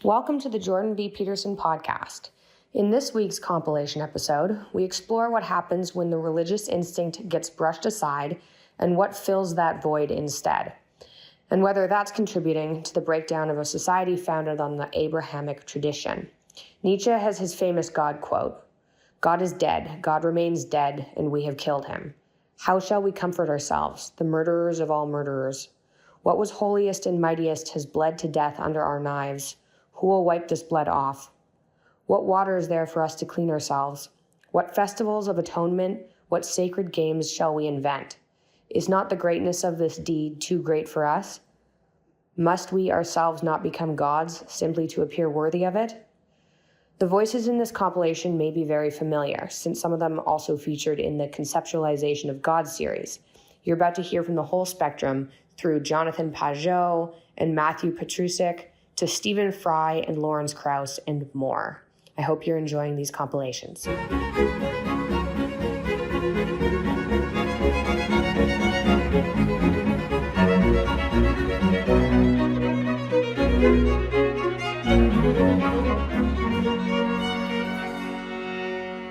Welcome to the Jordan B. Peterson podcast. In this week's compilation episode, we explore what happens when the religious instinct gets brushed aside and what fills that void instead, and whether that's contributing to the breakdown of a society founded on the Abrahamic tradition. Nietzsche has his famous God quote, "God is dead, God remains dead, and we have killed him. How shall we comfort ourselves, the murderers of all murderers? What was holiest and mightiest has bled to death under our knives. Who will wipe this blood off? What water is there for us to clean ourselves? What festivals of atonement, what sacred games shall we invent? Is not the greatness of this deed too great for us? Must we ourselves not become gods simply to appear worthy of it?" The voices in this compilation may be very familiar, since some of them also featured in the Conceptualization of God series. You're about to hear from the whole spectrum through Jonathan Pajot and Matthew Petrusik to Stephen Fry and Lawrence Krauss and more. I hope you're enjoying these compilations.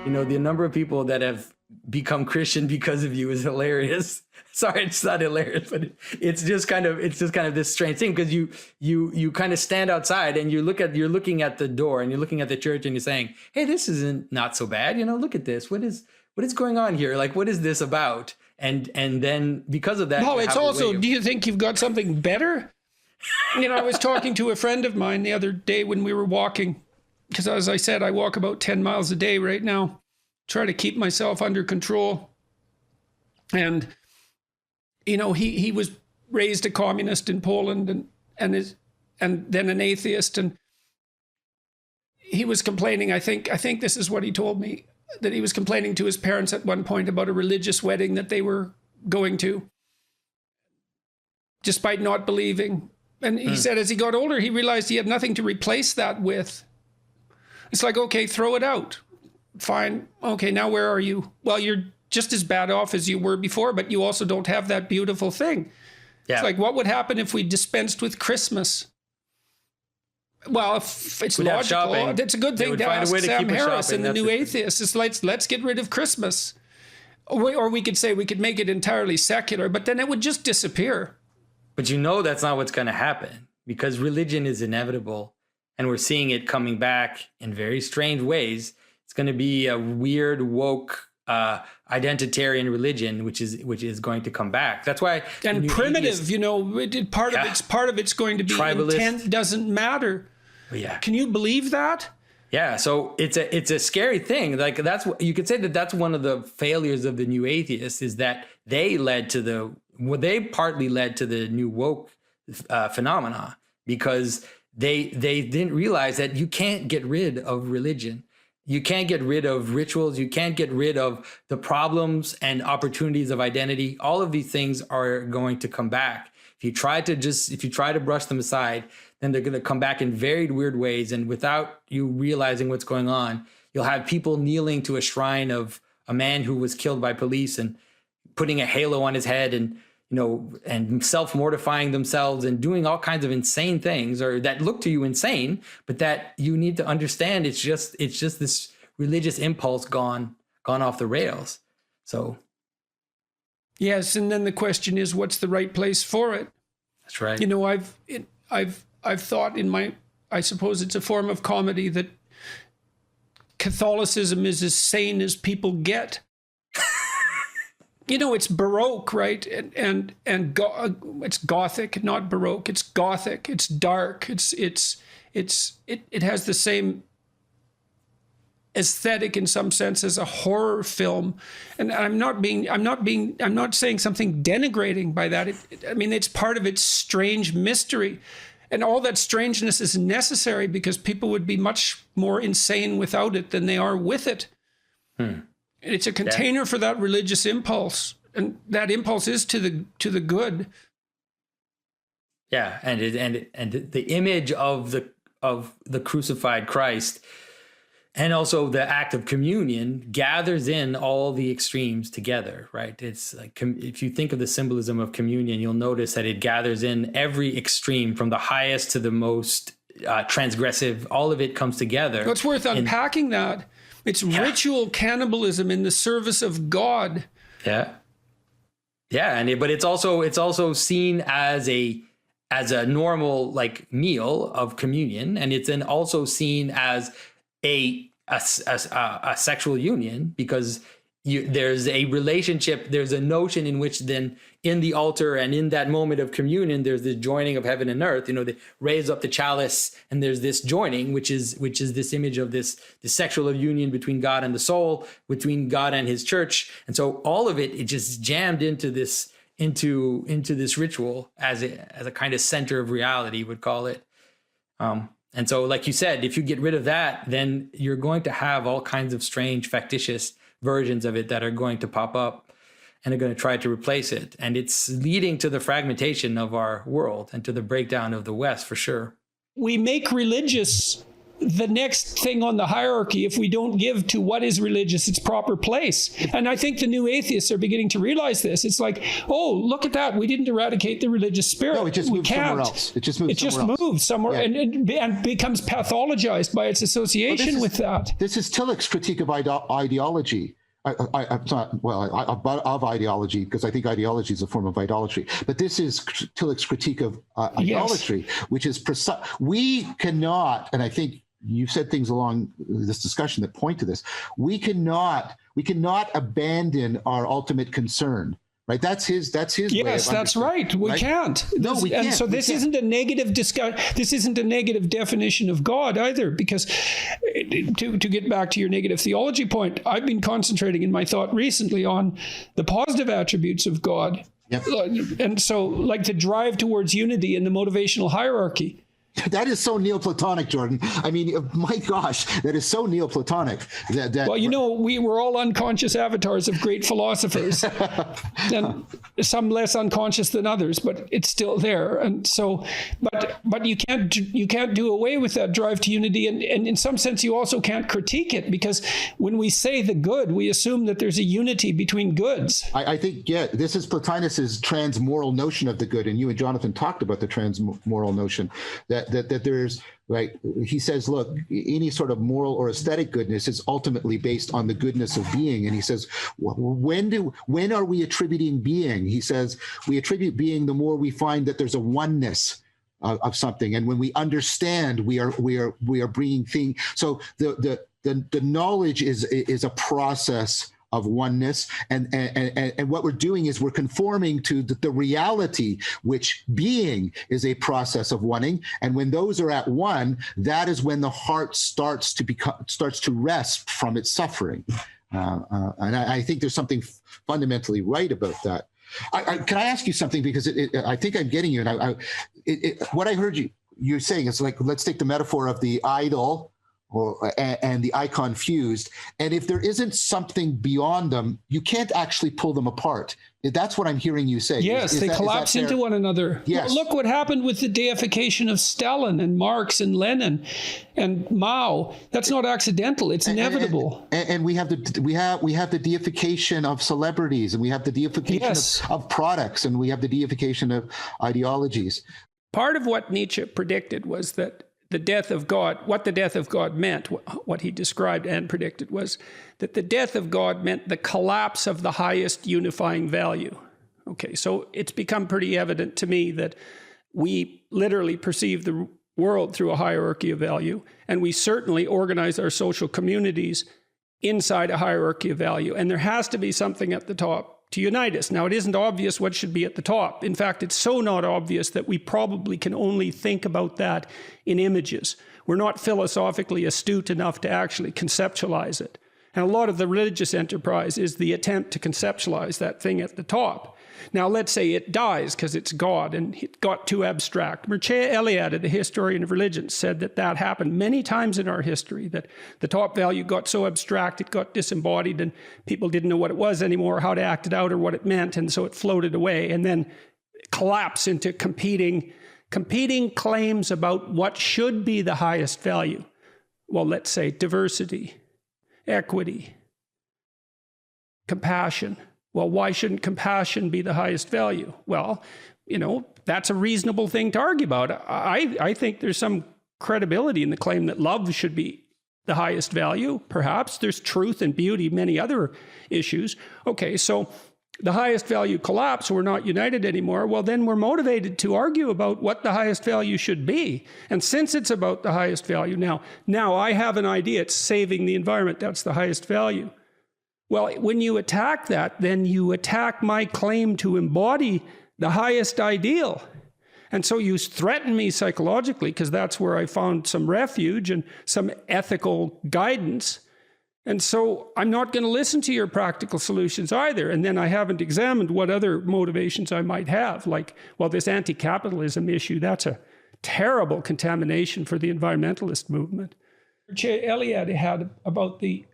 You know, the number of people that have become Christian because of you is hilarious. Sorry, it's not hilarious, but it's just kind of this strange thing, because you kind of stand outside and you're looking at the door and you're looking at the church and you're saying, "Hey, this isn't not so bad. You know, look at this. What is going on here? Like, what is this about?" And then because of that, well, it's also, do you think you've got something better? You know, I was talking to a friend of mine the other day when we were walking, because as I said, I walk about 10 miles a day right now, try to keep myself under control. And, you know, he was raised a communist in Poland and then an atheist. And he was complaining, I think this is what he told me, that he was complaining to his parents at one point about a religious wedding that they were going to, despite not believing. And he said as he got older, he realized he had nothing to replace that with. It's like, okay, throw it out. Fine. Okay, now where are you? Well, you're just as bad off as you were before, but you also don't have that beautiful thing. Yeah. It's like, what would happen if we dispensed with Christmas? Well, if it's logical, it's a good thing to ask Sam Harris and the New Atheists. It's like, let's get rid of Christmas. Or we could say we could make it entirely secular, but then it would just disappear. But you know that's not what's going to happen, because religion is inevitable. And we're seeing it coming back in very strange ways. It's going to be a weird, woke, identitarian religion, which is going to come back. That's why. And primitive, you know, part of it's going to be tribalist. Intent doesn't matter. Yeah. Can you believe that? Yeah. So it's a scary thing. Like, you could say that's one of the failures of the New Atheists, is that they partly led to the new woke phenomena, because they didn't realize that you can't get rid of religion. You can't get rid of rituals. You can't get rid of the problems and opportunities of identity. All of these things are going to come back. If you try to brush them aside, then they're going to come back in very weird ways. And without you realizing what's going on, you'll have people kneeling to a shrine of a man who was killed by police and putting a halo on his head, and and self-mortifying themselves and doing all kinds of insane things, or that look to you insane, but that you need to understand it's just this religious impulse gone off the rails. So. Yes. And then the question is, what's the right place for it? That's right. You know, I've thought I suppose it's a form of comedy, that Catholicism is as sane as people get. You know, it's Baroque, right? And it's Gothic, not Baroque. It's Gothic. It's dark. It has the same aesthetic in some sense as a horror film. And I'm not saying something denigrating by that. I mean, it's part of its strange mystery. And all that strangeness is necessary, because people would be much more insane without it than they are with it. It's a container for that religious impulse, and that impulse is to the good. Yeah, and the image of the crucified Christ, and also the act of communion, gathers in all the extremes together, right? It's like, if you think of the symbolism of communion, you'll notice that it gathers in every extreme, from the highest to the most transgressive. All of it comes together. It's worth unpacking that. It's ritual cannibalism in the service of God. Yeah. Yeah, but it's also seen as a normal like meal of communion, and it's then also seen as a sexual union, because there's a relationship, there's a notion in which then in the altar and in that moment of communion, there's the joining of heaven and earth. They raise up the chalice, and there's this joining, which is this image of this sexual union between God and the soul, between God and his church. And so all of it just jammed into this ritual as a kind of center of reality, would call it. And so, like you said, if you get rid of that, then you're going to have all kinds of strange, factitious versions of it that are going to pop up and are going to try to replace it. And it's leading to the fragmentation of our world and to the breakdown of the West, for sure. We make religious the next thing on the hierarchy if we don't give to what is religious its proper place. And I think the new atheists are beginning to realize this. It's like, oh, look at that. We didn't eradicate the religious spirit. No, it just moved somewhere else. It just moves somewhere yeah. and becomes pathologized by its association with that. This is Tillich's critique of ideology. Of ideology, because I think ideology is a form of idolatry. But this is Tillich's critique of idolatry, which is we cannot, and I think you've said things along this discussion that point to this. We cannot abandon our ultimate concern. Right, that's his. Yes, that's right. We can't. No, we can't. And so this isn't a negative discussion. This isn't a negative definition of God either. Because to get back to your negative theology point, I've been concentrating in my thought recently on the positive attributes of God. Yep. And so, like the drive towards unity in the motivational hierarchy. That is so Neoplatonic, Jordan. I mean, my gosh, that is so Neoplatonic. Well, we were all unconscious avatars of great philosophers, and some less unconscious than others, but it's still there. And so, but you can't do away with that drive to unity, and in some sense, you also can't critique it, because when we say the good, we assume that there's a unity between goods. I think, this is Plotinus's transmoral notion of the good, and you and Jonathan talked about the transmoral notion that there's, right, he says, look, any sort of moral or aesthetic goodness is ultimately based on the goodness of being. And he says, when are we attributing being? He says, we attribute being the more we find that there's a oneness of something. And when we understand, we are bringing things. So the knowledge is a process of oneness, and what we're doing is we're conforming to the reality, which being is a process of oneing. And when those are at one, that is when the heart starts to rest from its suffering. And I think there's something fundamentally right about that. Can I ask you something, because I think I'm getting you, and what I heard you saying is, like, let's take the metaphor of the idol and the icon fused, and if there isn't something beyond them, you can't actually pull them apart. That's what I'm hearing you say. Yes, they collapse into one another. Yes. Look what happened with the deification of Stalin and Marx and Lenin and Mao. That's not accidental. It's inevitable. And we have the deification of celebrities, and we have the deification of products, and we have the deification of ideologies. Part of what Nietzsche predicted was that the death of God, what the death of God meant, what he described and predicted, was that the death of God meant the collapse of the highest unifying value. Okay, so it's become pretty evident to me that we literally perceive the world through a hierarchy of value, and we certainly organize our social communities inside a hierarchy of value, and there has to be something at the top to unite us. Now, it isn't obvious what should be at the top. In fact, it's so not obvious that we probably can only think about that in images. We're not philosophically astute enough to actually conceptualize it. And a lot of the religious enterprise is the attempt to conceptualize that thing at the top. Now, let's say it dies because it's God and it got too abstract. Mircea Eliade, the historian of religion, said that happened many times in our history, that the top value got so abstract, it got disembodied, and people didn't know what it was anymore, how to act it out, or what it meant, and so it floated away, and then collapsed into competing claims about what should be the highest value. Well, let's say diversity, equity, compassion. Well, why shouldn't compassion be the highest value? Well, that's a reasonable thing to argue about. I think there's some credibility in the claim that love should be the highest value. Perhaps there's truth and beauty, many other issues. Okay, so the highest value collapse, we're not united anymore. Well, then we're motivated to argue about what the highest value should be. And since it's about the highest value now I have an idea, it's saving the environment, that's the highest value. Well, when you attack that, then you attack my claim to embody the highest ideal. And so you threaten me psychologically, because that's where I found some refuge and some ethical guidance. And so I'm not going to listen to your practical solutions either. And then I haven't examined what other motivations I might have. Like, well, this anti-capitalism issue, that's a terrible contamination for the environmentalist movement. Eliade had about the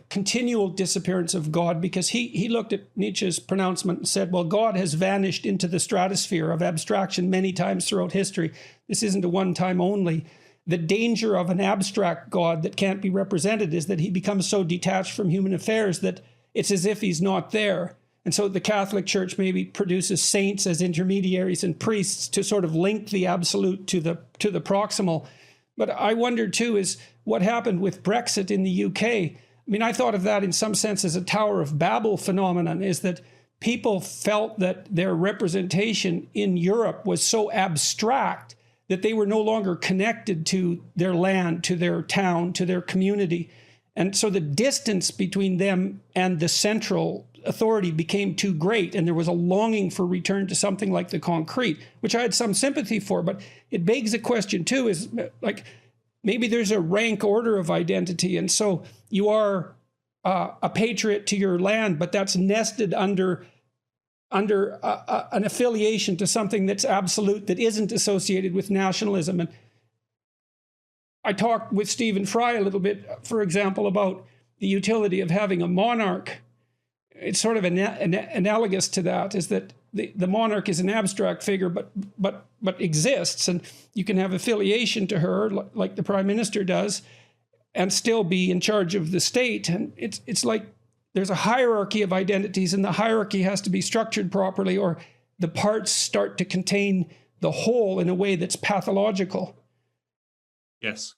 continual disappearance of God, because he looked at Nietzsche's pronouncement and said, well, God has vanished into the stratosphere of abstraction many times throughout history. This isn't a one-time only. The danger of an abstract God that can't be represented is that he becomes so detached from human affairs that it's as if he's not there. And so the Catholic Church maybe produces saints as intermediaries and priests to sort of link the absolute to the proximal. But I wonder too is what happened with Brexit in the UK. I mean, I thought of that in some sense as a Tower of Babel phenomenon, is that people felt that their representation in Europe was so abstract that they were no longer connected to their land, to their town, to their community. And so the distance between them and the central authority became too great, and there was a longing for return to something like the concrete, which I had some sympathy for. But it begs a question too, is like, maybe there's a rank order of identity, and so you are a patriot to your land, but that's nested under an affiliation to something that's absolute, that isn't associated with nationalism. And I talked with Stephen Fry a little bit, for example, about the utility of having a monarch. It's sort of analogous to that, is that the monarch is an abstract figure, but exists, and you can have affiliation to her, like the prime minister does, and still be in charge of the state. And it's like there's a hierarchy of identities, and the hierarchy has to be structured properly, or the parts start to contain the whole in a way that's pathological. Yes.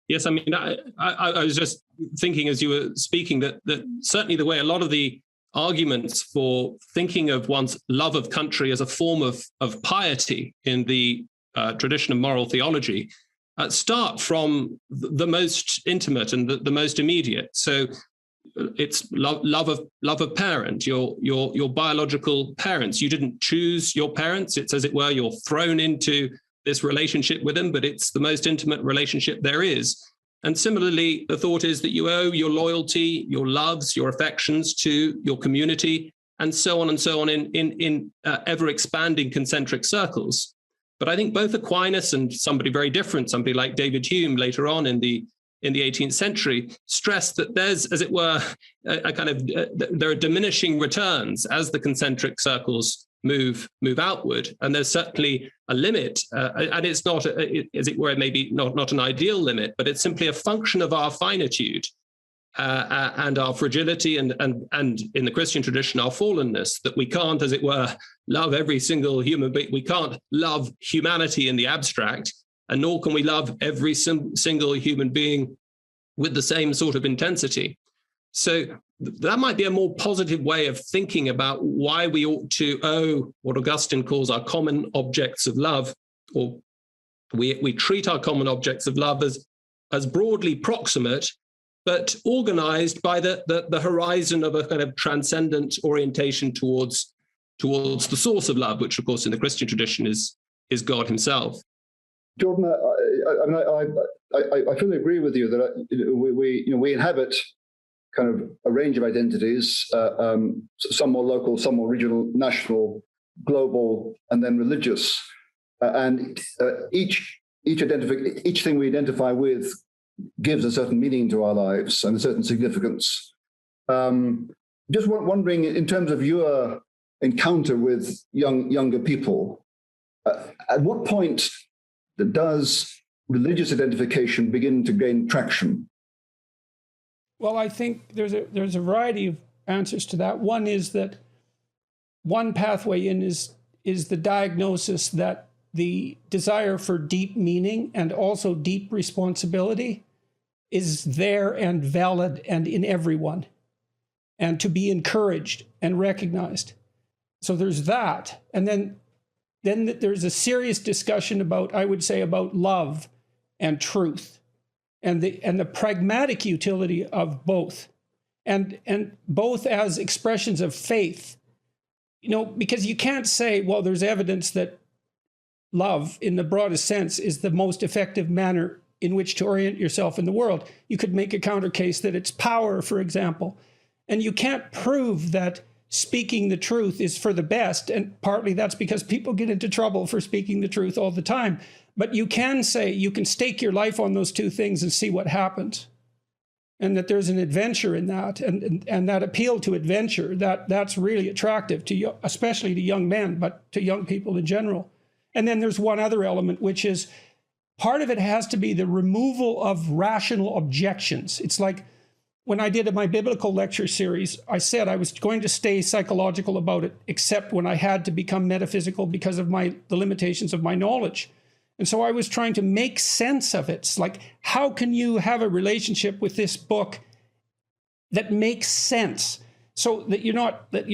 Yes, I mean, I was just thinking as you were speaking that certainly the way a lot of the arguments for thinking of one's love of country as a form of piety in the tradition of moral theology start from the most intimate and the most immediate. So it's love of parent, your biological parents. You didn't choose your parents. It's, as it were, you're thrown into this relationship with them, but it's the most intimate relationship there is. And similarly, the thought is that you owe your loyalty, your loves, your affections to your community, and so on in ever expanding concentric circles. But I think both Aquinas and somebody very different, somebody like David Hume later on in the 18th century, stressed that there's, as it were, a kind of there are diminishing returns as the concentric circles move outward, and there's certainly a limit, and it's not, as it were, maybe not an ideal limit, but it's simply a function of our finitude and our fragility, and in the Christian tradition, our fallenness, that we can't, as it were, love every single human being. We can't love humanity in the abstract, and nor can we love every single human being with the same sort of intensity. So that might be a more positive way of thinking about why we ought to owe what Augustine calls our common objects of love, or we treat our common objects of love as broadly proximate, but organized by the horizon of a kind of transcendent orientation towards the source of love, which, of course, in the Christian tradition is God himself. Jordan, I fully agree with you that we inhabit kind of a range of identities, some more local, some more regional, national, global, and then religious. And each thing we identify with gives a certain meaning to our lives and a certain significance. Just wondering, in terms of your encounter with younger people, at what point does religious identification begin to gain traction? Well, I think there's a variety of answers to that. One is that one pathway in is the diagnosis that the desire for deep meaning and also deep responsibility is there and valid and in everyone, and to be encouraged and recognized. So there's that. And then there's a serious discussion about, I would say, about love and truth and the pragmatic utility of both, and both as expressions of faith. You know, because you can't say, well, there's evidence that love in the broadest sense is the most effective manner in which to orient yourself in the world. You could make a counter case that it's power, for example. And you can't prove that speaking the truth is for the best. And partly that's because people get into trouble for speaking the truth all the time. But you can say, you can stake your life on those two things and see what happens. And that there's an adventure in that, and that appeal to adventure, that's really attractive to especially to young men, but to young people in general. And then there's one other element, which is part of it has to be the removal of rational objections. It's like when I did my biblical lecture series, I said I was going to stay psychological about it, except when I had to become metaphysical because of the limitations of my knowledge. And so I was trying to make sense of it. It's like, how can you have a relationship with this book that makes sense, so that you're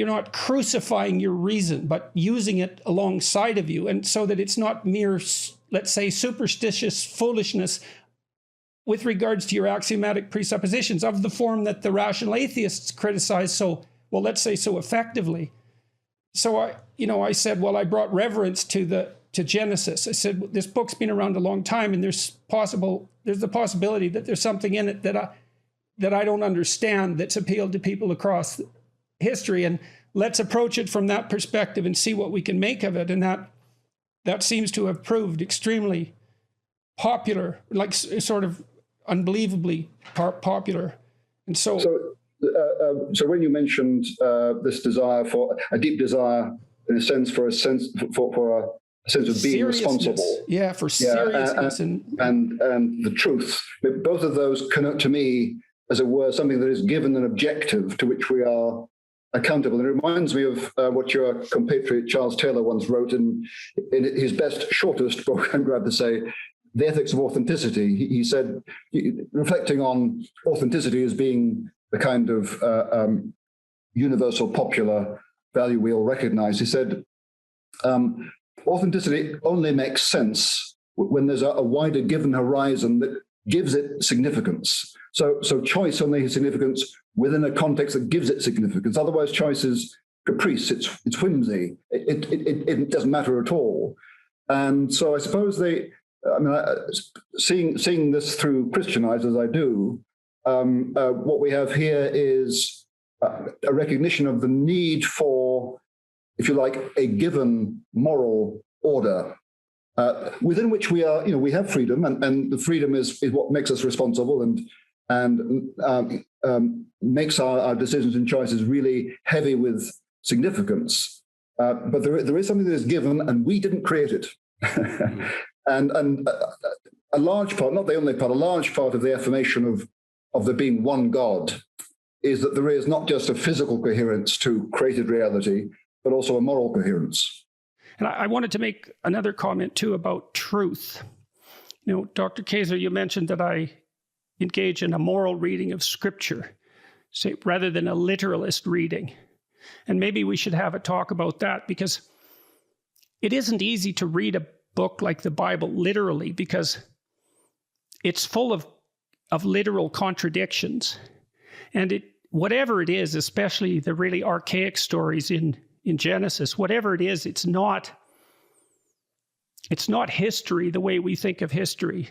not crucifying your reason, but using it alongside of you, and so that it's not mere, let's say, superstitious foolishness with regards to your axiomatic presuppositions of the form that the rational atheists criticize so effectively. So I said, well, I brought reverence to Genesis. I said, this book's been around a long time, and there's the possibility that there's something in it that I don't understand that's appealed to people across history, and let's approach it from that perspective and see what we can make of it. And that seems to have proved extremely popular, like sort of unbelievably popular. And so when you mentioned this desire for a deep desire, in a sense, for a sense of being responsible. Yeah, for seriousness and the truth. Both of those connote to me, as it were, something that is given an objective to which we are accountable. And it reminds me of what your compatriot Charles Taylor once wrote in his best, shortest book, I'm glad to say, The Ethics of Authenticity. He said, reflecting on authenticity as being the kind of universal popular value we all recognize, he said, authenticity only makes sense when there's a wider given horizon that gives it significance. So choice only has significance within a context that gives it significance. Otherwise, choice is caprice, it's whimsy, it doesn't matter at all. And so I suppose seeing this through Christian eyes as I do, what we have here is a recognition of the need for, if you like, a given moral order within which we are, we have freedom, and the freedom is what makes us responsible and makes our decisions and choices really heavy with significance. But there is something that is given, and we didn't create it. and a large part, not the only part, a large part of the affirmation of there being one God is that there is not just a physical coherence to created reality, but also a moral coherence. And I wanted to make another comment, too, about truth. Dr. Kaiser, you mentioned that I engage in a moral reading of Scripture, say, rather than a literalist reading. And maybe we should have a talk about that, because it isn't easy to read a book like the Bible literally, because it's full of literal contradictions. And whatever it is, especially the really archaic stories in Genesis, whatever it is, it's not history the way we think of history.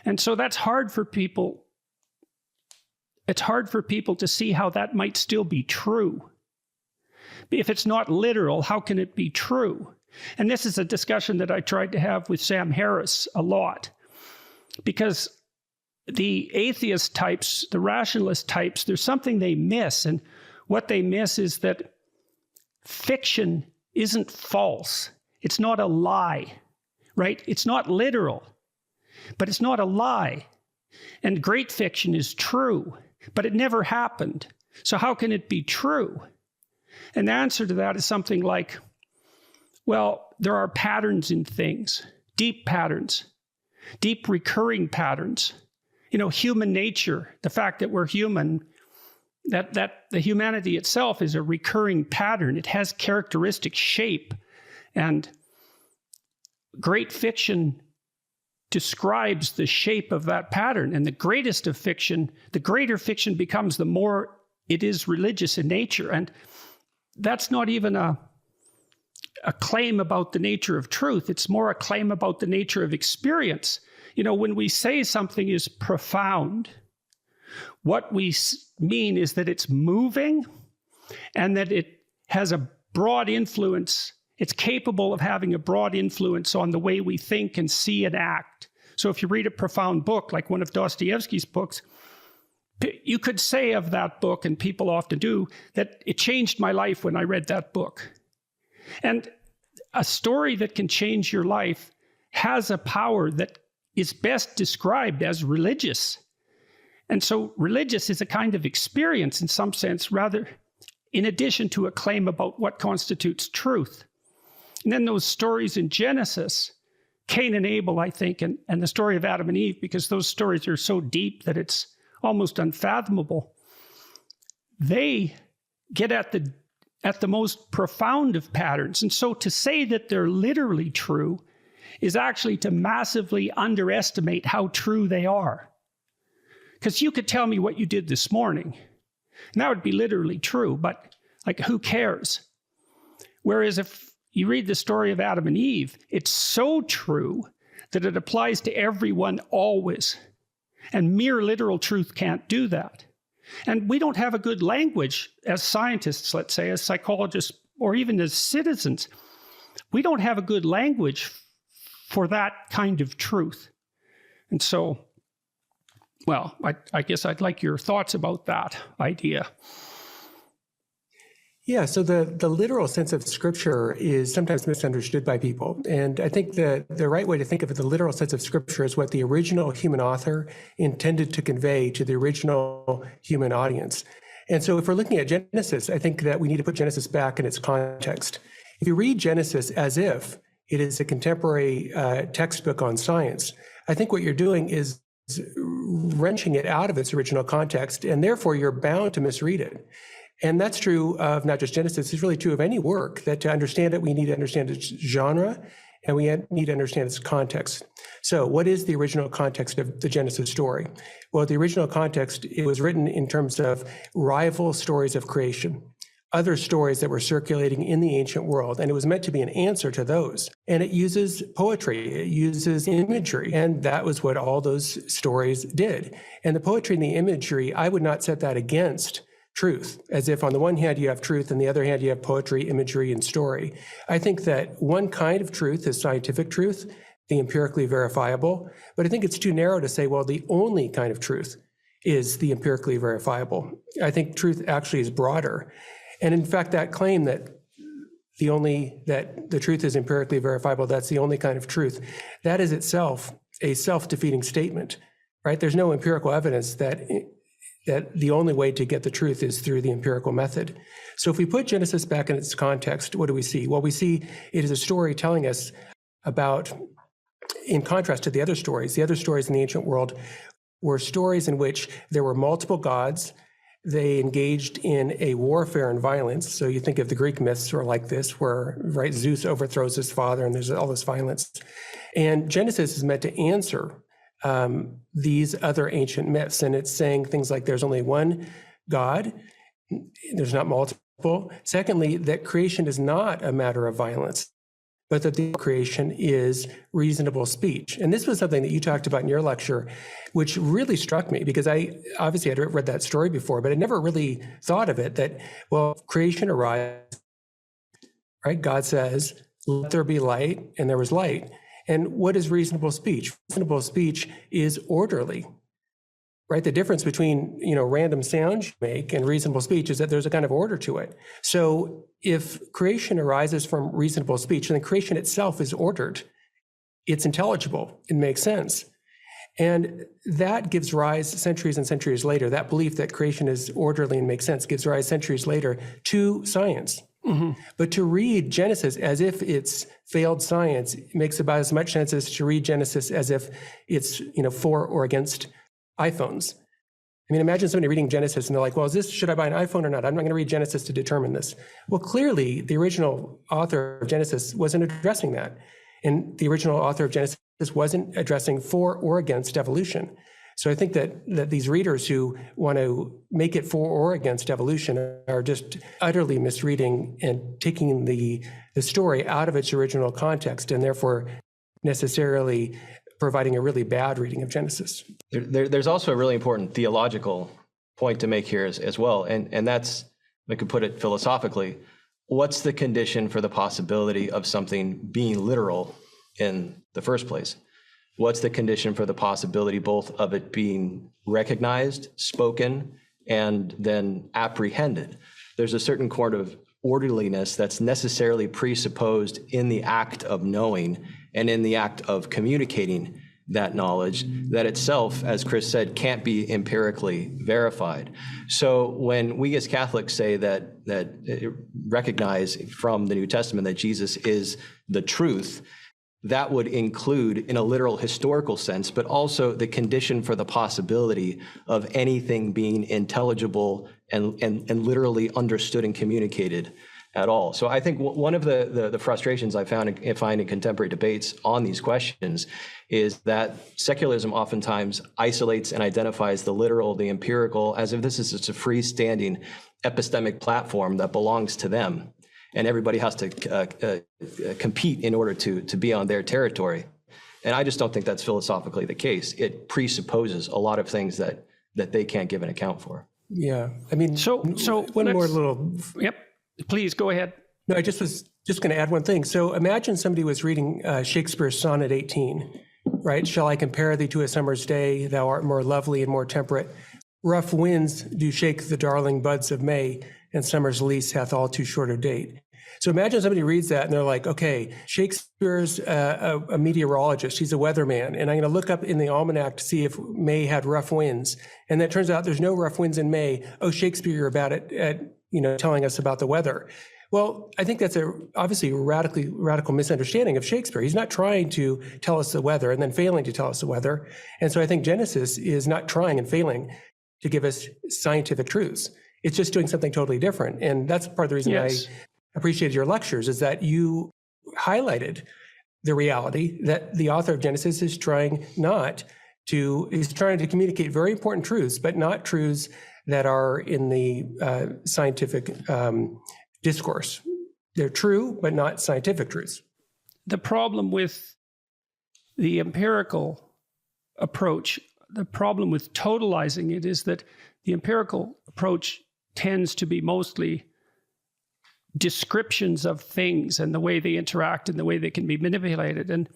And so that's hard for people. It's hard for people to see how that might still be true. If it's not literal, how can it be true? And this is a discussion that I tried to have with Sam Harris a lot, because the atheist types, the rationalist types, there's something they miss. And what they miss is that fiction isn't false. It's not a lie, right? It's not literal, but it's not a lie. And great fiction is true, but it never happened. So how can it be true? And the answer to that is something like, Well, there are patterns in things, deep patterns, deep recurring patterns. Human nature, the fact that we're human, that the humanity itself is a recurring pattern. It has characteristic shape. And great fiction describes the shape of that pattern. And the greatest of fiction, the greater fiction becomes, the more it is religious in nature. And that's not even a claim about the nature of truth. It's more a claim about the nature of experience. When we say something is profound, what we mean is that it's moving and that it has a broad influence. It's capable of having a broad influence on the way we think and see and act. So if you read a profound book, like one of Dostoevsky's books, you could say of that book, and people often do, that it changed my life when I read that book. And a story that can change your life has a power that is best described as religious. And so religious is a kind of experience in some sense, rather, in addition to a claim about what constitutes truth. And then those stories in Genesis, Cain and Abel, I think, and the story of Adam and Eve, because those stories are so deep that it's almost unfathomable. They get at the most profound of patterns. And so to say that they're literally true is actually to massively underestimate how true they are. Because you could tell me what you did this morning, and that would be literally true, but who cares? Whereas if you read the story of Adam and Eve, it's so true that it applies to everyone always. And mere literal truth can't do that. And we don't have a good language as scientists, let's say, as psychologists, or even as citizens. We don't have a good language for that kind of truth. And so, well, I guess I'd like your thoughts about that idea. Yeah, so the literal sense of Scripture is sometimes misunderstood by people. And I think the right way to think of it, the literal sense of Scripture, is what the original human author intended to convey to the original human audience. And so if we're looking at Genesis, I think that we need to put Genesis back in its context. If you read Genesis as if it is a contemporary textbook on science, I think what you're doing is wrenching it out of its original context, and therefore you're bound to misread it. And that's true of not just Genesis, it's really true of any work, that to understand it, we need to understand its genre, and we need to understand its context. So what is the original context of the Genesis story? Well, the original context, it was written in terms of rival stories of creation, other stories that were circulating in the ancient world, and it was meant to be an answer to those. And it uses poetry, it uses imagery, and that was what all those stories did. And the poetry and the imagery, I would not set that against truth, as if on the one hand you have truth, on the other hand you have poetry, imagery, and story. I think that one kind of truth is scientific truth, the empirically verifiable, but I think it's too narrow to say, well, the only kind of truth is the empirically verifiable. I think truth actually is broader. And in fact, that claim that the truth is empirically verifiable, that's the only kind of truth, that is itself a self-defeating statement, right? There's no empirical evidence that the only way to get the truth is through the empirical method. So if we put Genesis back in its context, what do we see? Well, we see it is a story telling us about, in contrast to the other stories in the ancient world were stories in which there were multiple gods. They engaged in a warfare and violence. So you think of the Greek myths are like this, where, right, Zeus overthrows his father and there's all this violence. And Genesis is meant to answer these other ancient myths. And it's saying things like there's only one God, there's not multiple. Secondly, that creation is not a matter of violence, but that the creation is reasonable speech. And this was something that you talked about in your lecture, which really struck me, because I obviously had read that story before, but I never really thought of it, that, well, creation arrives, right? God says, let there be light, and there was light. And what is reasonable speech? Reasonable speech is orderly, right? The difference between, random sounds you make and reasonable speech is that there's a kind of order to it. So if creation arises from reasonable speech, then creation itself is ordered. It's intelligible. It makes sense. And that gives rise centuries and centuries later, that belief that creation is orderly and makes sense gives rise centuries later to science. But to read Genesis as if it's failed science makes about as much sense as to read Genesis as if it's, for or against iPhones. I mean, imagine somebody reading Genesis and they're like, well, should I buy an iPhone or not? I'm not going to read Genesis to determine this. Well, clearly the original author of Genesis wasn't addressing that. And the original author of Genesis wasn't addressing for or against evolution. So I think that these readers who want to make it for or against evolution are just utterly misreading and taking the story out of its original context, and therefore necessarily providing a really bad reading of Genesis. There's also a really important theological point to make here as well, and that's, I could put it philosophically, what's the condition for the possibility of something being literal in the first place? What's the condition for the possibility both of it being recognized, spoken, and then apprehended? There's a certain kind of orderliness that's necessarily presupposed in the act of knowing and in the act of communicating that knowledge that itself, as Chris said, can't be empirically verified. So when we as Catholics say that recognize from the New Testament that Jesus is the truth, that would include, in a literal historical sense, but also the condition for the possibility of anything being intelligible and literally understood and communicated at all. So I think one of the frustrations I find in contemporary debates on these questions is that secularism oftentimes isolates and identifies the literal, the empirical, as if this is just a freestanding epistemic platform that belongs to them, and everybody has to compete in order to be on their territory. And I just don't think that's philosophically the case. It presupposes a lot of things that they can't give an account for. Yeah, I mean, so one more little. Yep, please go ahead. No, I was just going to add one thing. So imagine somebody was reading Shakespeare's Sonnet 18, right? Shall I compare thee to a summer's day? Thou art more lovely and more temperate. Rough winds do shake the darling buds of May, and summer's lease hath all too short a date. So imagine somebody reads that and they're like, okay, Shakespeare's a meteorologist, he's a weatherman, and I'm going to look up in the almanac to see if May had rough winds. And that turns out there's no rough winds in May. Oh, Shakespeare, you're about it at telling us about the weather. Well, I think that's obviously a radical misunderstanding of Shakespeare. He's not trying to tell us the weather and then failing to tell us the weather. And so I think Genesis is not trying and failing to give us scientific truths. It's just doing something totally different. And that's part of the reason I appreciated your lectures, is that you highlighted the reality that the author of Genesis is trying to communicate very important truths, but not truths that are in the scientific discourse. They're true, but not scientific truths. The problem with the empirical approach, the problem with totalizing it, is that the empirical approach tends to be mostly descriptions of things and the way they interact and the way they can be manipulated. And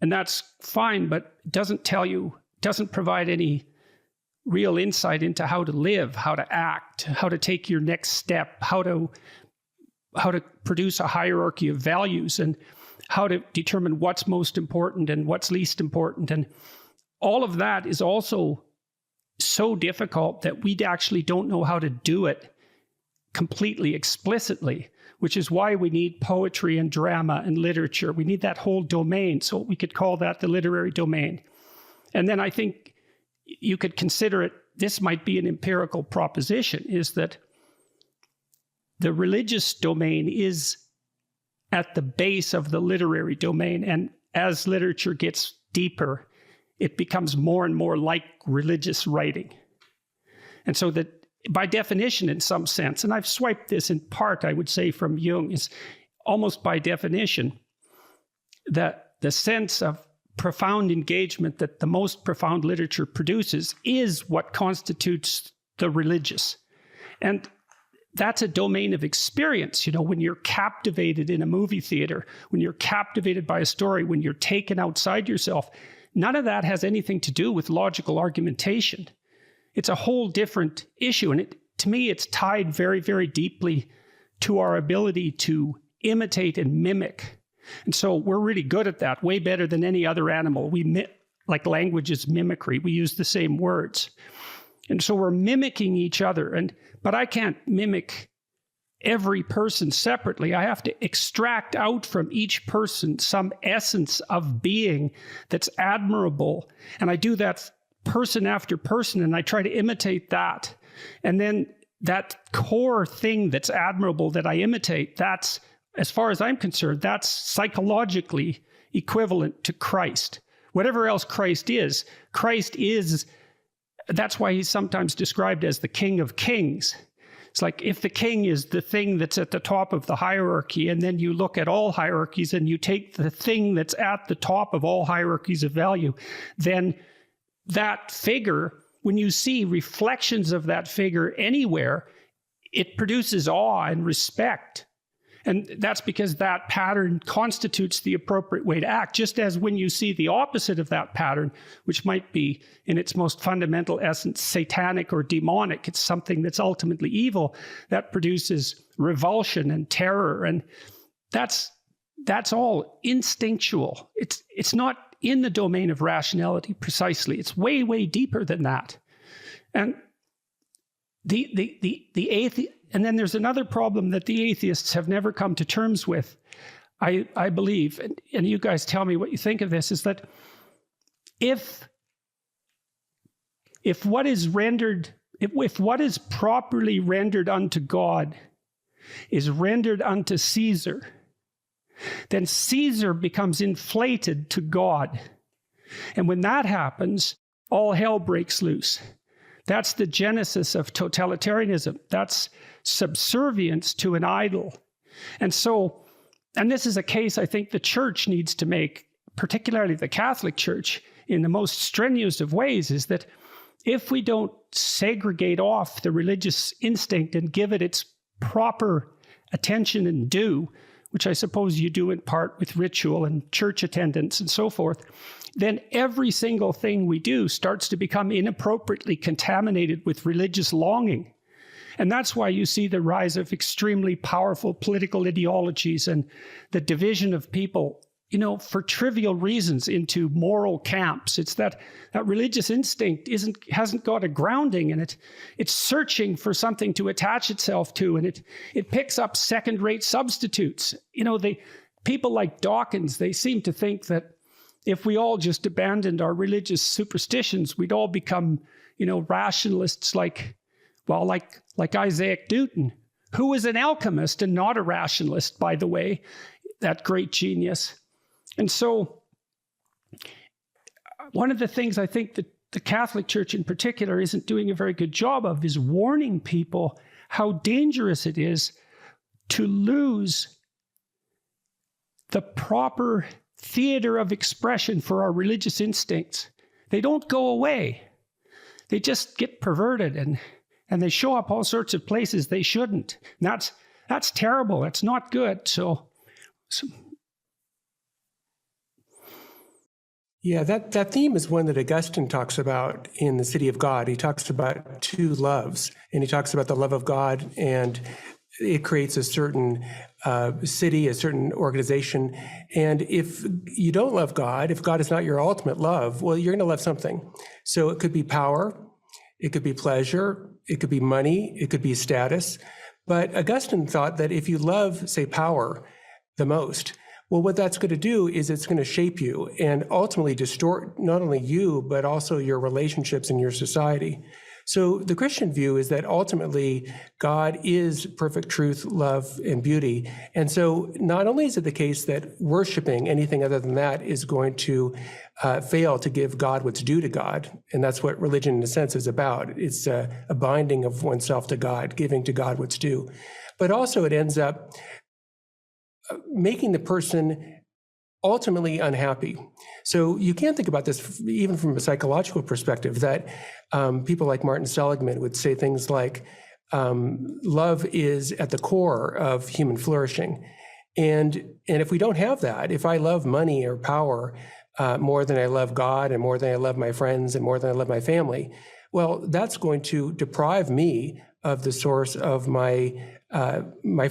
that's fine, but it doesn't provide any real insight into how to live, how to act, how to take your next step, how to produce a hierarchy of values, and how to determine what's most important and what's least important. And all of that is also so difficult that we actually don't know how to do it completely explicitly, which is why we need poetry and drama and literature. We need that whole domain. So we could call that the literary domain. And then I think you could consider it, this might be an empirical proposition, is that the religious domain is at the base of the literary domain. And as literature gets deeper, it becomes more and more like religious writing. And so that by definition, in some sense, and I've swiped this in part, I would say, from Jung, is almost by definition that the sense of profound engagement that the most profound literature produces is what constitutes the religious. And that's a domain of experience. When you're captivated in a movie theater, when you're captivated by a story, when you're taken outside yourself, none of that has anything to do with logical argumentation. It's a whole different issue. And to me, it's tied very, very deeply to our ability to imitate and mimic. And so we're really good at that, way better than any other animal. Like language is mimicry. We use the same words. And so we're mimicking each other. But I can't mimic every person separately. I have to extract out from each person some essence of being that's admirable. And I do that person after person, and I try to imitate that. And then that core thing that's admirable that I imitate, that's, as far as I'm concerned, that's psychologically equivalent to Christ. Whatever else Christ is, that's why he's sometimes described as the King of Kings. It's like if the king is the thing that's at the top of the hierarchy, and then you look at all hierarchies and you take the thing that's at the top of all hierarchies of value, then that figure, when you see reflections of that figure anywhere, it produces awe and respect. And that's because that pattern constitutes the appropriate way to act, just as when you see the opposite of that pattern, which might be in its most fundamental essence satanic or demonic, it's something that's ultimately evil, that produces revulsion and terror. And that's all instinctual. It's not in the domain of rationality precisely. It's way, way deeper than that. And the atheist. And then there's another problem that the atheists have never come to terms with, I believe, and you guys tell me what you think of this, is that if what is properly rendered unto God is rendered unto Caesar, then Caesar becomes inflated to God. And when that happens, all hell breaks loose. That's the genesis of totalitarianism. That's subservience to an idol. And this is a case I think the church needs to make, particularly the Catholic Church, in the most strenuous of ways, is that if we don't segregate off the religious instinct and give it its proper attention and due, which I suppose you do in part with ritual and church attendance and so forth, then every single thing we do starts to become inappropriately contaminated with religious longing. And that's why you see the rise of extremely powerful political ideologies and the division of people, for trivial reasons into moral camps. It's that religious instinct hasn't got a grounding, and it's searching for something to attach itself to, and it picks up second-rate substitutes. People like Dawkins, they seem to think that if we all just abandoned our religious superstitions, we'd all become, rationalists like Isaac Newton, who was an alchemist and not a rationalist, by the way, that great genius. And so one of the things I think that the Catholic Church in particular isn't doing a very good job of is warning people how dangerous it is to lose the proper theater of expression for our religious instincts. They don't go away. They just get perverted and they show up all sorts of places they shouldn't. And that's terrible. That's not good. So yeah, that theme is one that Augustine talks about in The City of God. He talks about two loves, and he talks about the love of God, and it creates a certain city, a certain organization. And if you don't love God, if God is not your ultimate love, well, you're going to love something. So it could be power, it could be pleasure, it could be money, it could be status. But Augustine thought that if you love, say, power the most, well, what that's going to do is it's going to shape you and ultimately distort not only you, but also your relationships in your society. So the Christian view is that ultimately God is perfect truth, love, and beauty. And so not only is it the case that worshiping anything other than that is going to fail to give God what's due to God, and that's what religion in a sense is about. It's a binding of oneself to God, giving to God what's due. But also it ends up making the person ultimately unhappy. So you can't think about this even from a psychological perspective, that people like Martin Seligman would say things like, love is at the core of human flourishing. And if we don't have that, if I love money or power more than I love God and more than I love my friends and more than I love my family, well, that's going to deprive me of the source of my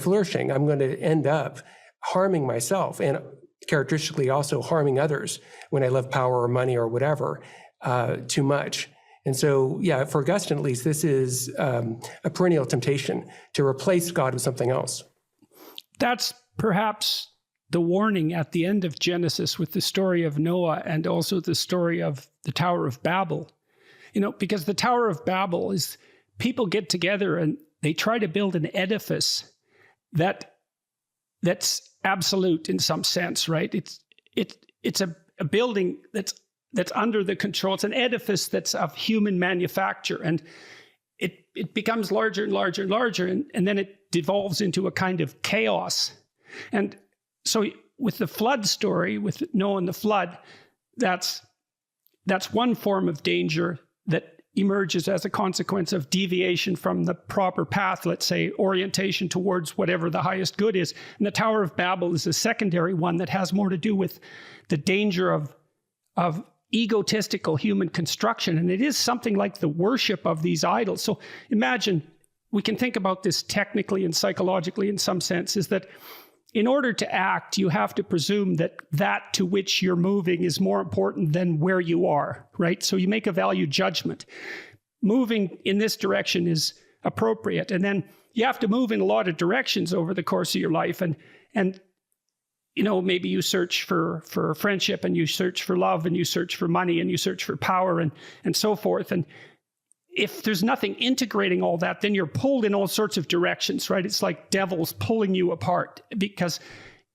flourishing. I'm going to end up harming myself and characteristically also harming others when I love power or money or whatever too much. And so, yeah, for Augustine at least, this is a perennial temptation to replace God with something else. That's perhaps the warning at the end of Genesis with the story of Noah and also the story of the Tower of Babel. Because the Tower of Babel is people get together and they try to build an edifice that's absolute in some sense, right? It's a building that's under the control. It's an edifice that's of human manufacture, and it becomes larger and larger and larger, and then it devolves into a kind of chaos. And so with the flood story, with Noah and the flood, that's one form of danger that emerges as a consequence of deviation from the proper path, let's say orientation towards whatever the highest good is. And the Tower of Babel is a secondary one that has more to do with the danger of egotistical human construction. And it is something like the worship of these idols. So imagine, we can think about this technically and psychologically in some sense, is that in order to act, you have to presume that to which you're moving is more important than where you are, right? So you make a value judgment. Moving in this direction is appropriate. And then you have to move in a lot of directions over the course of your life. And maybe you search for friendship, and you search for love, and you search for money, and you search for power, and so forth. And if there's nothing integrating all that, then you're pulled in all sorts of directions, right? It's like devils pulling you apart because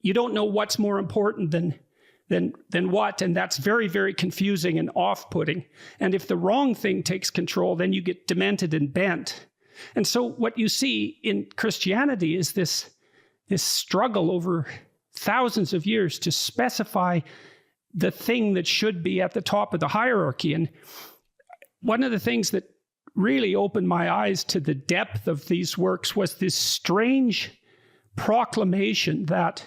you don't know what's more important than what, and that's very, very confusing and off-putting. And if the wrong thing takes control, then you get demented and bent. And so what you see in Christianity is this struggle over thousands of years to specify the thing that should be at the top of the hierarchy. And one of the things that really opened my eyes to the depth of these works was this strange proclamation that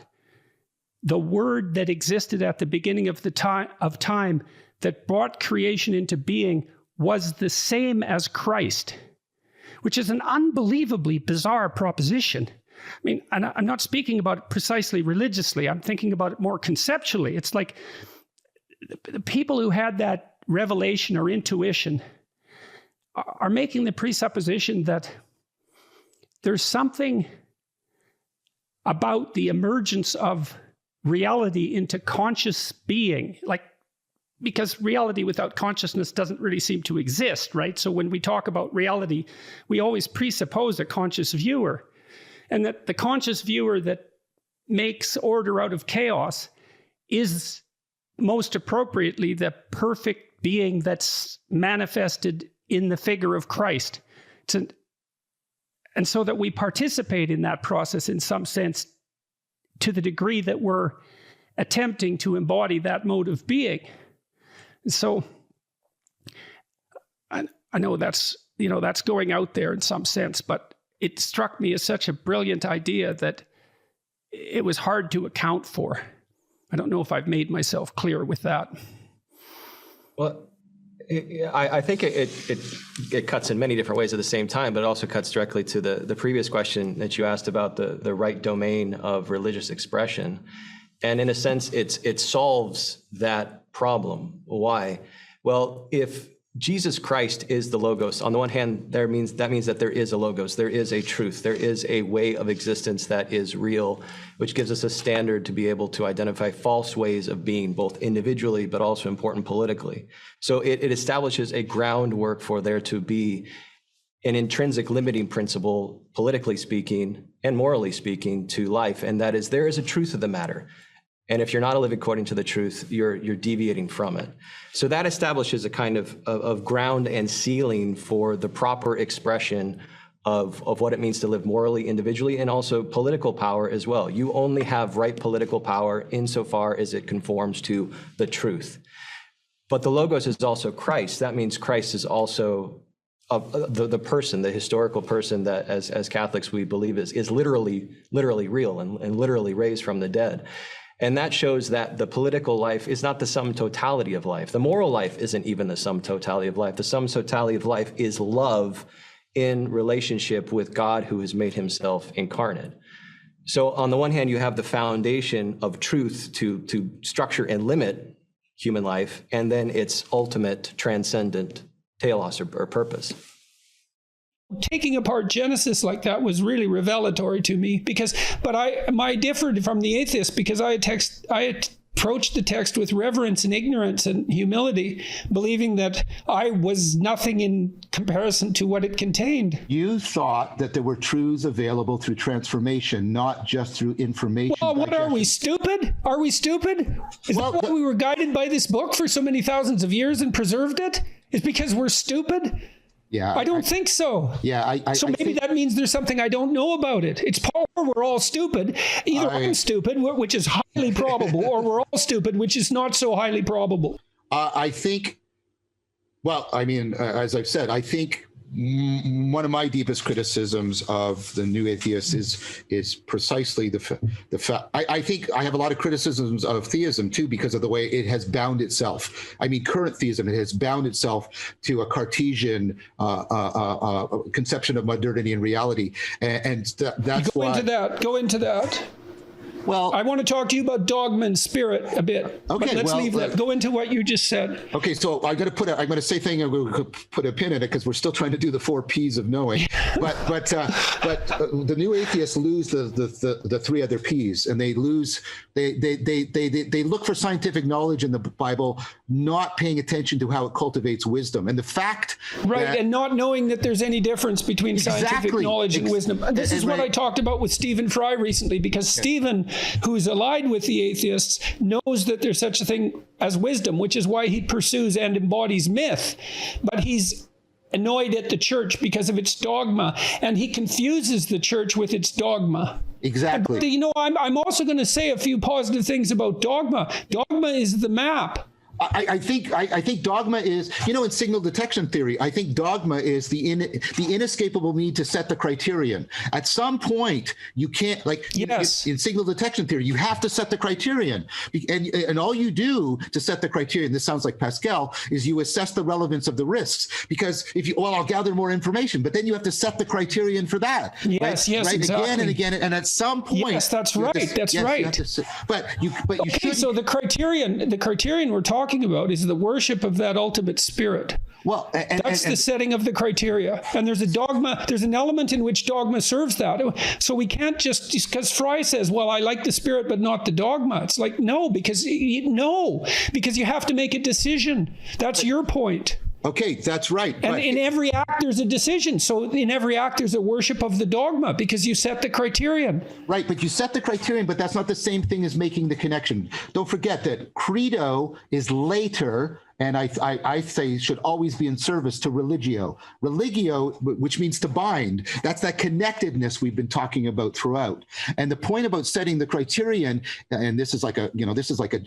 the word that existed at the beginning of time that brought creation into being was the same as Christ, which is an unbelievably bizarre proposition. I mean, and I'm not speaking about it precisely religiously. I'm thinking about it more conceptually. It's like the people who had that revelation or intuition are making the presupposition that there's something about the emergence of reality into conscious being, because reality without consciousness doesn't really seem to exist, right? So when we talk about reality, we always presuppose a conscious viewer, and that the conscious viewer that makes order out of chaos is most appropriately the perfect being that's manifested in the figure of Christ. And so that we participate in that process in some sense to the degree that we're attempting to embody that mode of being. So I know that's going out there in some sense, but it struck me as such a brilliant idea that it was hard to account for. I don't know if I've made myself clear with that. Well, I think it cuts in many different ways at the same time, but it also cuts directly to the previous question that you asked about the right domain of religious expression. And in a sense, it solves that problem. Why? Well, if Jesus Christ is the Logos, on the one hand, that means that there is a Logos, there is a truth, there is a way of existence that is real, which gives us a standard to be able to identify false ways of being, both individually, but also important politically. So it establishes a groundwork for there to be an intrinsic limiting principle, politically speaking and morally speaking, to life, and that is there is a truth of the matter. And if you're not living according to the truth, you're deviating from it. So that establishes a kind of ground and ceiling for the proper expression of what it means to live morally, individually, and also political power as well. You only have right political power insofar as it conforms to the truth. But the Logos is also Christ. That means Christ is also the person, the historical person that as Catholics we believe is literally real and literally raised from the dead. And that shows that the political life is not the sum totality of life. The moral life isn't even the sum totality of life. The sum totality of life is love in relationship with God who has made himself incarnate. So on the one hand, you have the foundation of truth to structure and limit human life, and then its ultimate transcendent telos or purpose. Taking apart Genesis like that was really revelatory to me I differed from the atheist because I approached the text with reverence and ignorance and humility, believing that I was nothing in comparison to what it contained. You thought that there were truths available through transformation, not just through information. Well, what are we, stupid? Are we stupid? Is that why we were guided by this book for so many thousands of years and preserved it? Is because we're stupid? Yeah, I don't think so. Yeah, so maybe that means there's something I don't know about it. It's we're all stupid. Either I'm stupid, which is highly probable, or we're all stupid, which is not so highly probable. I think, well, I mean, as I've said, I think one of my deepest criticisms of the new atheists is precisely the fact. I think I have a lot of criticisms of theism too, because of the way it has bound itself. I mean, current theism, it has bound itself to a Cartesian conception of modernity and reality, and that's why. Go into that. Well, I want to talk to you about dogma and spirit a bit. Okay, but let's leave that. Go into what you just said. Okay, so I'm going to say thing. I'm going to put a pin in it because we're still trying to do the 4 P's of knowing. But the new atheists lose the 3 other P's, and they lose. They look for scientific knowledge in the Bible, not paying attention to how it cultivates wisdom, and the fact and not knowing that there's any difference between scientific knowledge and wisdom. This is what I talked about with Stephen Fry recently, because Stephen, who's allied with the atheists, knows that there's such a thing as wisdom, which is why he pursues and embodies myth. But he's annoyed at the church because of its dogma, and he confuses the church with its dogma. Exactly. But, I'm also going to say a few positive things about dogma. Dogma is the map. I think dogma is, in signal detection theory, I think dogma is the inescapable need to set the criterion. At some point, you can't, in signal detection theory, you have to set the criterion. And all you do to set the criterion, this sounds like Pascal, is you assess the relevance of the risks. Because I'll gather more information, but then you have to set the criterion for that. Yes, exactly. Again and again. And at some point. Yes, that's right. That's right. So the criterion we're talking about is the worship of that ultimate spirit. Well, that's the setting of the criteria. And there's a dogma, there's an element in which dogma serves that. So we can't just because Fry says, well, I like the spirit, but not the dogma. It's like, no, because you have to make a decision. That's your point. Okay, that's right. And in every act, there's a decision. So in every act, there's a worship of the dogma because you set the criterion. Right, but you set the criterion, but that's not the same thing as making the connection. Don't forget that credo is later, and I say should always be in service to religio. Religio, which means to bind, that's that connectedness we've been talking about throughout. And the point about setting the criterion, and this is like a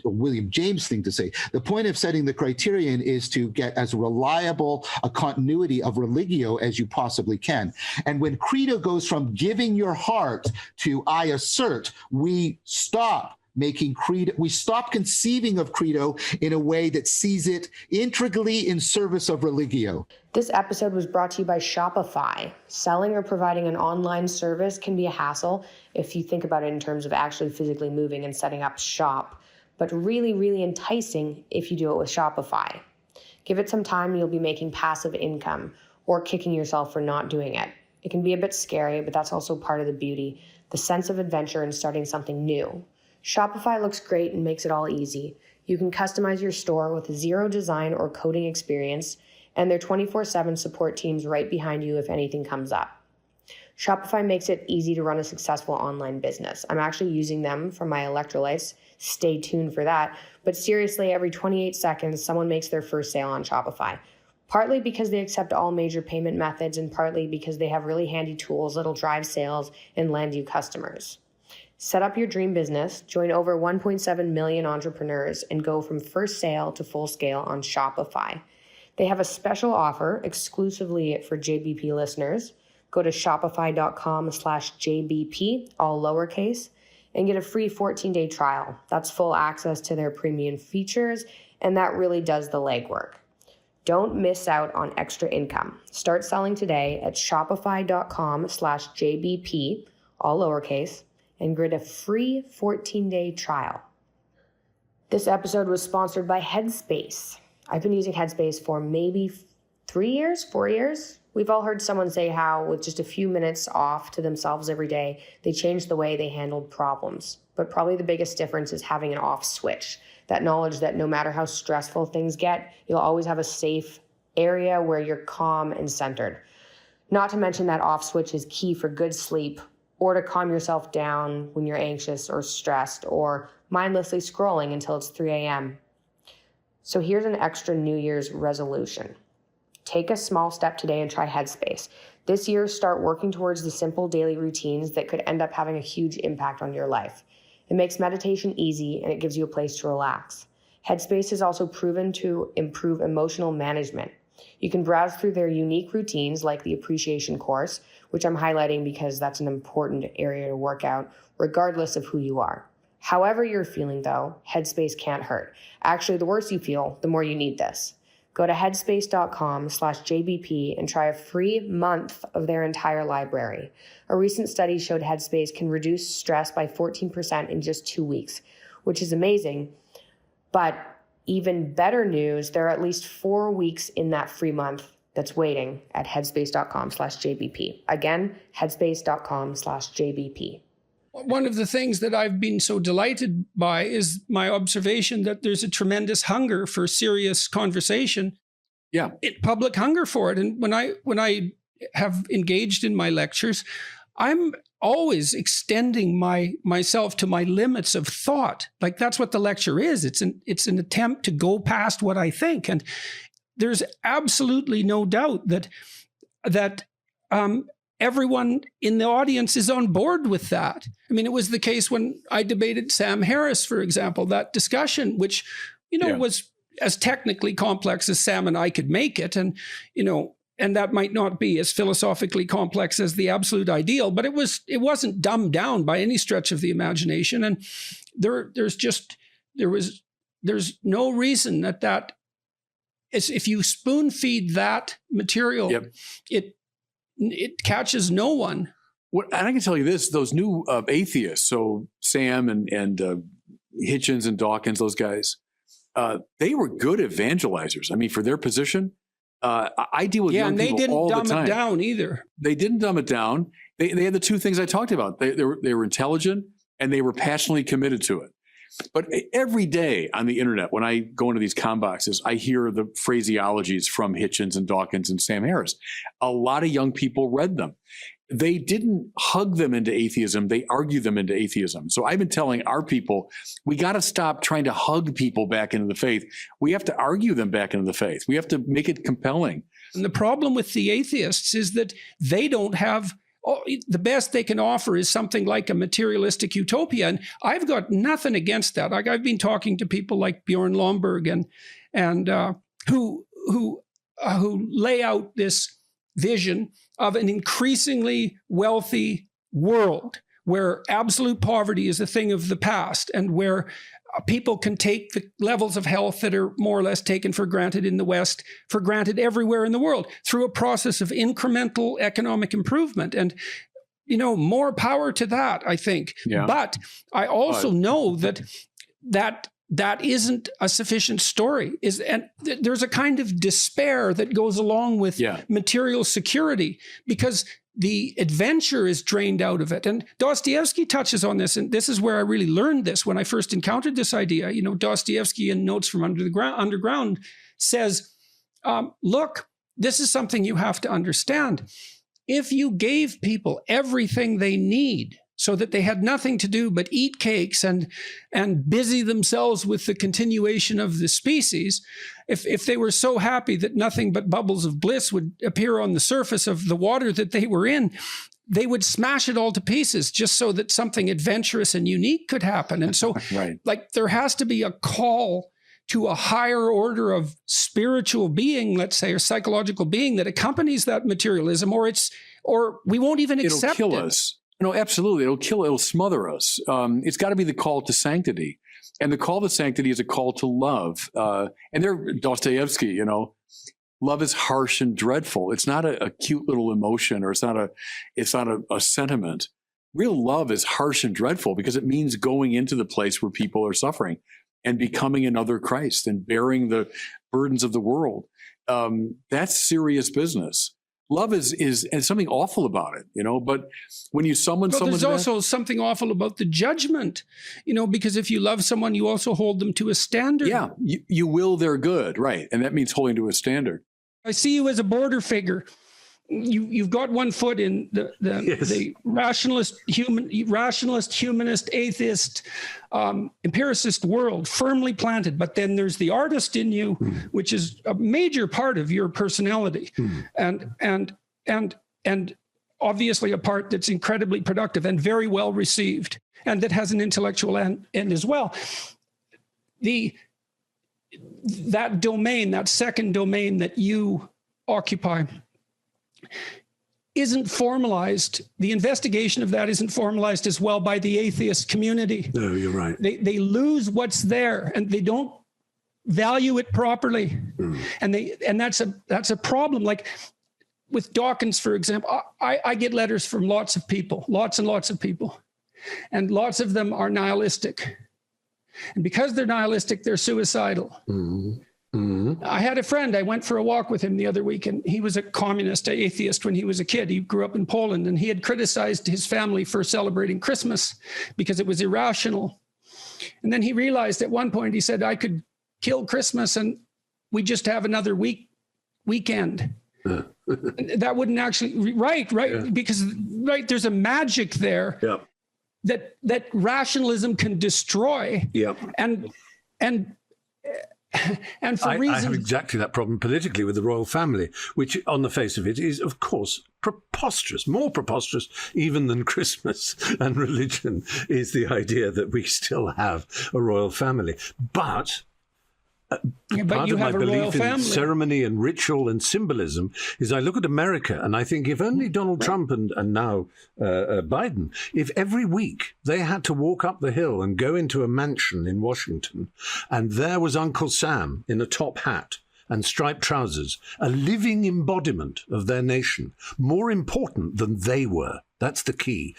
William James thing to say, the point of setting the criterion is to get as reliable a continuity of religio as you possibly can. And when credo goes from giving your heart to I assert, we stop making credo, we stop conceiving of credo in a way that sees it integrally in service of religio. This episode was brought to you by Shopify. Selling or providing an online service can be a hassle if you think about it in terms of actually physically moving and setting up shop, but really, really enticing if you do it with Shopify. Give it some time and you'll be making passive income or kicking yourself for not doing it. It can be a bit scary, but that's also part of the beauty, the sense of adventure in starting something new. Shopify looks great and makes it all easy. You can customize your store with zero design or coding experience, and their 24/7 support team's right behind you if anything comes up. Shopify makes it easy to run a successful online business. I'm actually using them for my electrolytes. Stay tuned for that. But seriously, every 28 seconds, someone makes their first sale on Shopify. Partly because they accept all major payment methods, and partly because they have really handy tools that'll drive sales and land you customers. Set up your dream business, join over 1.7 million entrepreneurs, and go from first sale to full scale on Shopify. They have a special offer exclusively for JBP listeners. Go to shopify.com/JBP, all lowercase, and get a free 14-day trial. That's full access to their premium features, and that really does the legwork. Don't miss out on extra income. Start selling today at shopify.com/JBP, all lowercase, and get a free 14-day trial. This episode was sponsored by Headspace. I've been using Headspace for maybe 3 years, 4 years. We've all heard someone say how with just a few minutes off to themselves every day, they changed the way they handled problems. But probably the biggest difference is having an off switch. That knowledge that no matter how stressful things get, you'll always have a safe area where you're calm and centered. Not to mention that off switch is key for good sleep or to calm yourself down when you're anxious or stressed or mindlessly scrolling until it's 3 a.m. So here's an extra New Year's resolution. Take a small step today and try Headspace. This year, start working towards the simple daily routines that could end up having a huge impact on your life. It makes meditation easy and it gives you a place to relax. Headspace is also proven to improve emotional management. You can browse through their unique routines like the appreciation course, which I'm highlighting because that's an important area to work out regardless of who you are. However you're feeling though, Headspace can't hurt. Actually, the worse you feel, the more you need this. Go to headspace.com/JBP and try a free month of their entire library. A recent study showed Headspace can reduce stress by 14% in just 2 weeks, which is amazing. But even better news, there are at least 4 weeks in that free month that's waiting at headspace.com/JBP. Again, headspace.com/JBP. One of the things that I've been so delighted by is my observation that there's a tremendous hunger for serious conversation. Yeah. Public hunger for it. And when I have engaged in my lectures, I'm always extending myself to my limits of thought. Like that's what the lecture is. It's an attempt to go past what I think. And there's absolutely no doubt that everyone in the audience is on board with that. I mean, it was the case when I debated Sam Harris, for example, that discussion, which, was as technically complex as Sam and I could make it. And, and that might not be as philosophically complex as the absolute ideal, but it wasn't dumbed down by any stretch of the imagination. And there's no reason that if you spoon feed that material, it catches no one. And I can tell you this: those new atheists, so Sam and Hitchens and Dawkins, those guys, they were good evangelizers. I mean, for their position, I deal with young people all the time. And they didn't dumb it down either. They didn't dumb it down. They had the two things I talked about. They were intelligent and they were passionately committed to it. But every day on the internet, when I go into these comm boxes, I hear the phraseologies from Hitchens and Dawkins and Sam Harris. A lot of young people read them. They didn't hug them into atheism. They argued them into atheism. So I've been telling our people, we got to stop trying to hug people back into the faith. We have to argue them back into the faith. We have to make it compelling. And the problem with the atheists is that they don't have the best they can offer is something like a materialistic utopia. And I've got nothing against that. Like I've been talking to people like Bjorn Lomborg and who lay out this vision of an increasingly wealthy world where absolute poverty is a thing of the past and where people can take the levels of health that are more or less taken for granted in the West, for granted everywhere in the world, through a process of incremental economic improvement. And, more power to that, I think. Yeah. But I also know that isn't a sufficient story. And there's a kind of despair that goes along with material security because the adventure is drained out of it. And Dostoevsky touches on this, and this is where I really learned this when I first encountered this idea. Dostoevsky in Notes from Underground says, look, this is something you have to understand. If you gave people everything they need so that they had nothing to do but eat cakes and busy themselves with the continuation of the species, if they were so happy that nothing but bubbles of bliss would appear on the surface of the water that they were in, they would smash it all to pieces just so that something adventurous and unique could happen. And so there has to be a call to a higher order of spiritual being, let's say, or psychological being that accompanies that materialism, or we won't even accept it. It'll kill us. No, absolutely. It'll smother us. It's got to be the call to sanctity. And the call to sanctity is a call to love. And there, Dostoevsky, love is harsh and dreadful. It's not a cute little emotion, or it's not a sentiment. Real love is harsh and dreadful because it means going into the place where people are suffering and becoming another Christ and bearing the burdens of the world. that's serious business. Love is and something awful about it, but when you summon But someone, there's also something awful about the judgment, because if you love someone, you also hold them to a standard. yeah, you will their good, right? And that means holding to a standard. I see you as a border figure. You've got one foot in the rationalist, humanist, atheist, empiricist world, firmly planted. But then there's the artist in you, which is a major part of your personality, and obviously a part that's incredibly productive and very well received, and that has an intellectual end as well. That domain, that second domain that you occupy, isn't formalized. The investigation of that isn't formalized as well by the atheist community. No, you're right. They lose what's there, and they don't value it properly. And that's a problem. Like with Dawkins, for example, I get letters from lots and lots of people, and lots of them are nihilistic. And because they're nihilistic, they're suicidal. I had a friend, I went for a walk with him the other week, and he was a communist, atheist when he was a kid. He grew up in Poland, and he had criticized his family for celebrating Christmas because it was irrational. And then he realized at one point, he said, I could kill Christmas and we just have another weekend. That wouldn't actually, right, because there's a magic there that rationalism can destroy. And for reasons... I have exactly that problem politically with the royal family, which on the face of it is, of course, preposterous, more preposterous even than Christmas and religion is the idea that we still have a royal family. But part of my belief in ceremony and ritual and symbolism is I look at America and I think if only Donald Trump and now Biden, if every week they had to walk up the hill and go into a mansion in Washington and there was Uncle Sam in a top hat and striped trousers, a living embodiment of their nation, more important than they were. That's the key.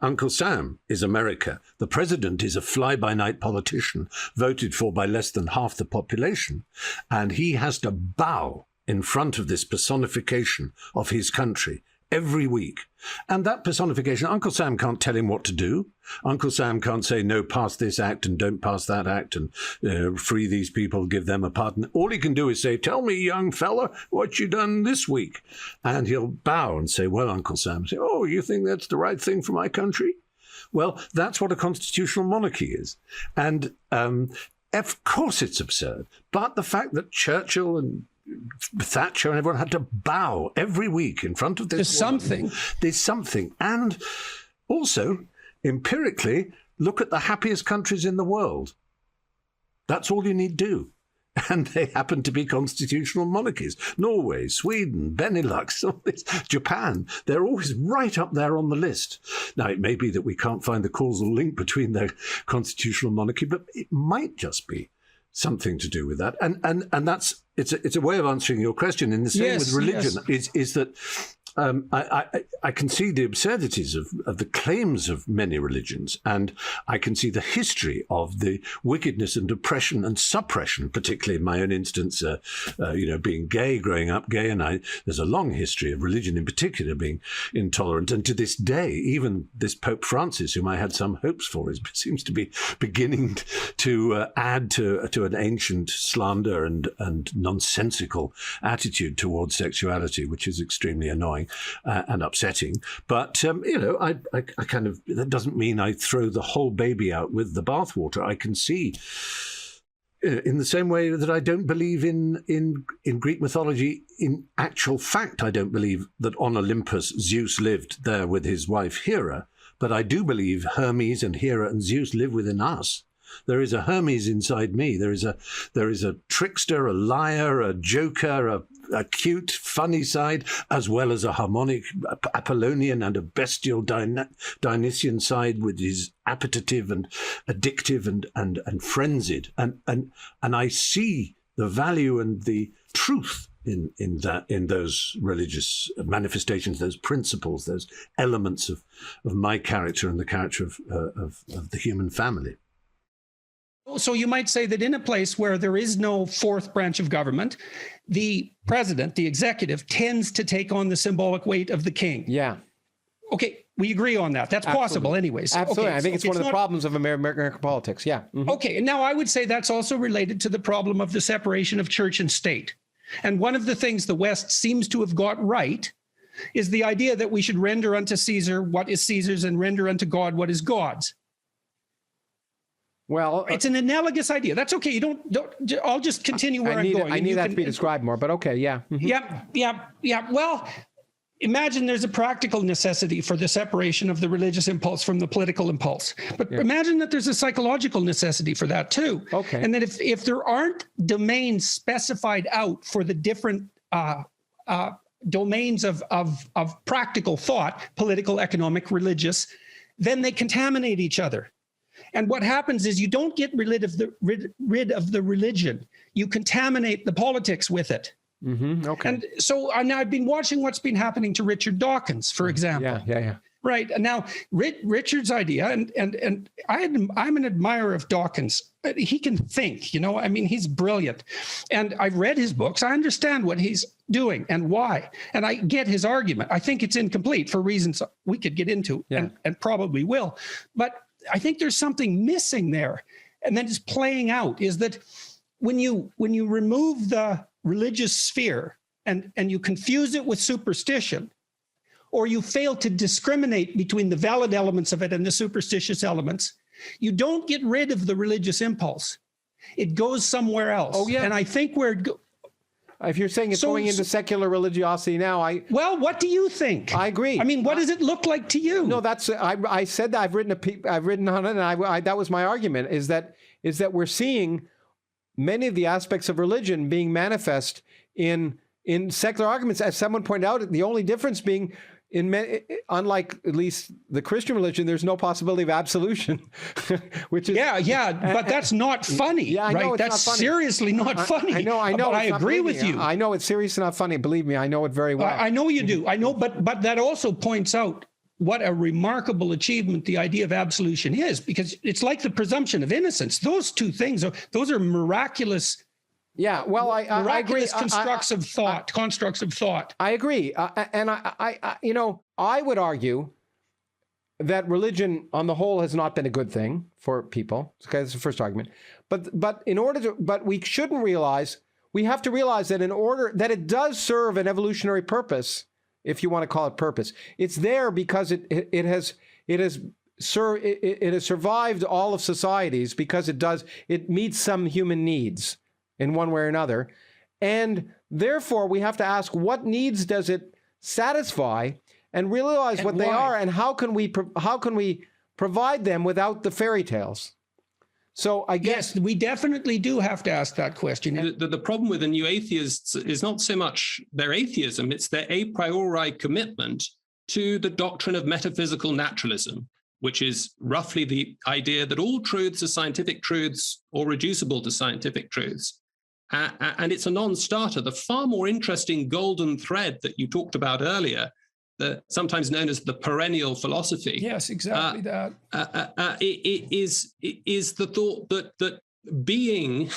Uncle Sam, is America. The president is a fly-by-night politician voted for by less than half the population, and he has to bow in front of this personification of his country every week. And that personification, Uncle Sam can't tell him what to do. Uncle Sam can't say, no, pass this act and don't pass that act and free these people, give them a pardon. All he can do is say, tell me, young fella, what you done this week. And he'll bow and say, well, Uncle Sam, say, oh, you think that's the right thing for my country? Well, that's what a constitutional monarchy is. And of course it's absurd. But the fact that Churchill and Thatcher and everyone had to bow every week in front of this There's something. And also, empirically, look at the happiest countries in the world. That's all you need do. And they happen to be constitutional monarchies. Norway, Sweden, Benelux, all this, Japan, they're always right up there on the list. Now, it may be that we can't find the causal link between their constitutional monarchy, but it might just be something to do with that. And that's it's a way of answering your question. In the same with religion, is that I can see the absurdities of the claims of many religions, and I can see the history of the wickedness and oppression and suppression, particularly in my own instance, being gay, growing up gay, and there's a long history of religion in particular being intolerant. And to this day, even this Pope Francis, whom I had some hopes for, seems to be beginning to add to an ancient slander and nonsensical attitude towards sexuality, which is extremely annoying and upsetting. But, I kind of, that doesn't mean I throw the whole baby out with the bathwater. I can see, in the same way that I don't believe in Greek mythology, in actual fact, I don't believe that on Olympus Zeus lived there with his wife Hera, but I do believe Hermes and Hera and Zeus live within us. There is a Hermes inside me. There is a trickster, a liar, a joker, a cute, funny side, as well as a harmonic Apollonian and a bestial Dionysian side with his appetitive and addictive and frenzied. And I see the value and the truth in those religious manifestations, those principles, those elements of my character and the character of the human family. So you might say that in a place where there is no fourth branch of government, the president, the executive, tends to take on the symbolic weight of the king. Yeah. Okay, we agree on that. That's possible anyways. Absolutely. Okay, I think it's one of the problems of American politics. Yeah. Mm-hmm. Okay, and now I would say that's also related to the problem of the separation of church and state. And one of the things the West seems to have got right is the idea that we should render unto Caesar what is Caesar's and render unto God what is God's. Well, it's an analogous idea. That's okay. You don't I'll just continue where I'm going. I need that to be described more, but okay, yeah. Mm-hmm. Yeah. Well, imagine there's a practical necessity for the separation of the religious impulse from the political impulse. But imagine that there's a psychological necessity for that too. Okay. And that if there aren't domains specified out for the different domains of practical thought, political, economic, religious, then they contaminate each other. And what happens is you don't get rid of the religion. You contaminate the politics with it. Mm-hmm. Okay. And so now I've been watching what's been happening to Richard Dawkins, for example. Yeah. Right. And now Richard's idea, and I'm an admirer of Dawkins. He can think, I mean, he's brilliant. And I've read his books. I understand what he's doing and why. And I get his argument. I think it's incomplete for reasons we could get into and probably will. But I think there's something missing there. And then it's playing out is that when you remove the religious sphere and you confuse it with superstition, or you fail to discriminate between the valid elements of it and the superstitious elements, you don't get rid of the religious impulse. It goes somewhere else. Oh, yeah. And I think if you're saying it's going into secular religiosity now, well, what do you think? I agree. I mean, what does it look like to you? No, I said that I've written on it, and that was my argument. Is that we're seeing many of the aspects of religion being manifest in secular arguments, as someone pointed out. The only difference being, unlike at least the Christian religion, there's no possibility of absolution, which is but that's not funny. Yeah, I know, right? it's That's not funny. seriously not funny. I know. But I agree with you. I know it's serious and not funny. Believe me, I know it very well. I know you do. I know, but that also points out what a remarkable achievement the idea of absolution is, because it's like the presumption of innocence. Those two things those are miraculous. Yeah, well, I agree. Constructs of thought. I agree, and I would argue that religion, on the whole, has not been a good thing for people. Okay, that's the first argument. But we shouldn't realize. We have to realize that in order that it does serve an evolutionary purpose, if you want to call it purpose, it's there because it has survived all of societies because it meets some human needs in one way or another. And therefore, we have to ask, what needs does it satisfy, and realize what they are, and how can we provide them without the fairy tales? So I guess... Yes, we definitely do have to ask that question. The problem with the new atheists is not so much their atheism, it's their a priori commitment to the doctrine of metaphysical naturalism, which is roughly the idea that all truths are scientific truths or reducible to scientific truths. And it's a non-starter. The far more interesting golden thread that you talked about earlier, sometimes known as the perennial philosophy. Yes, exactly that. It is the thought that being,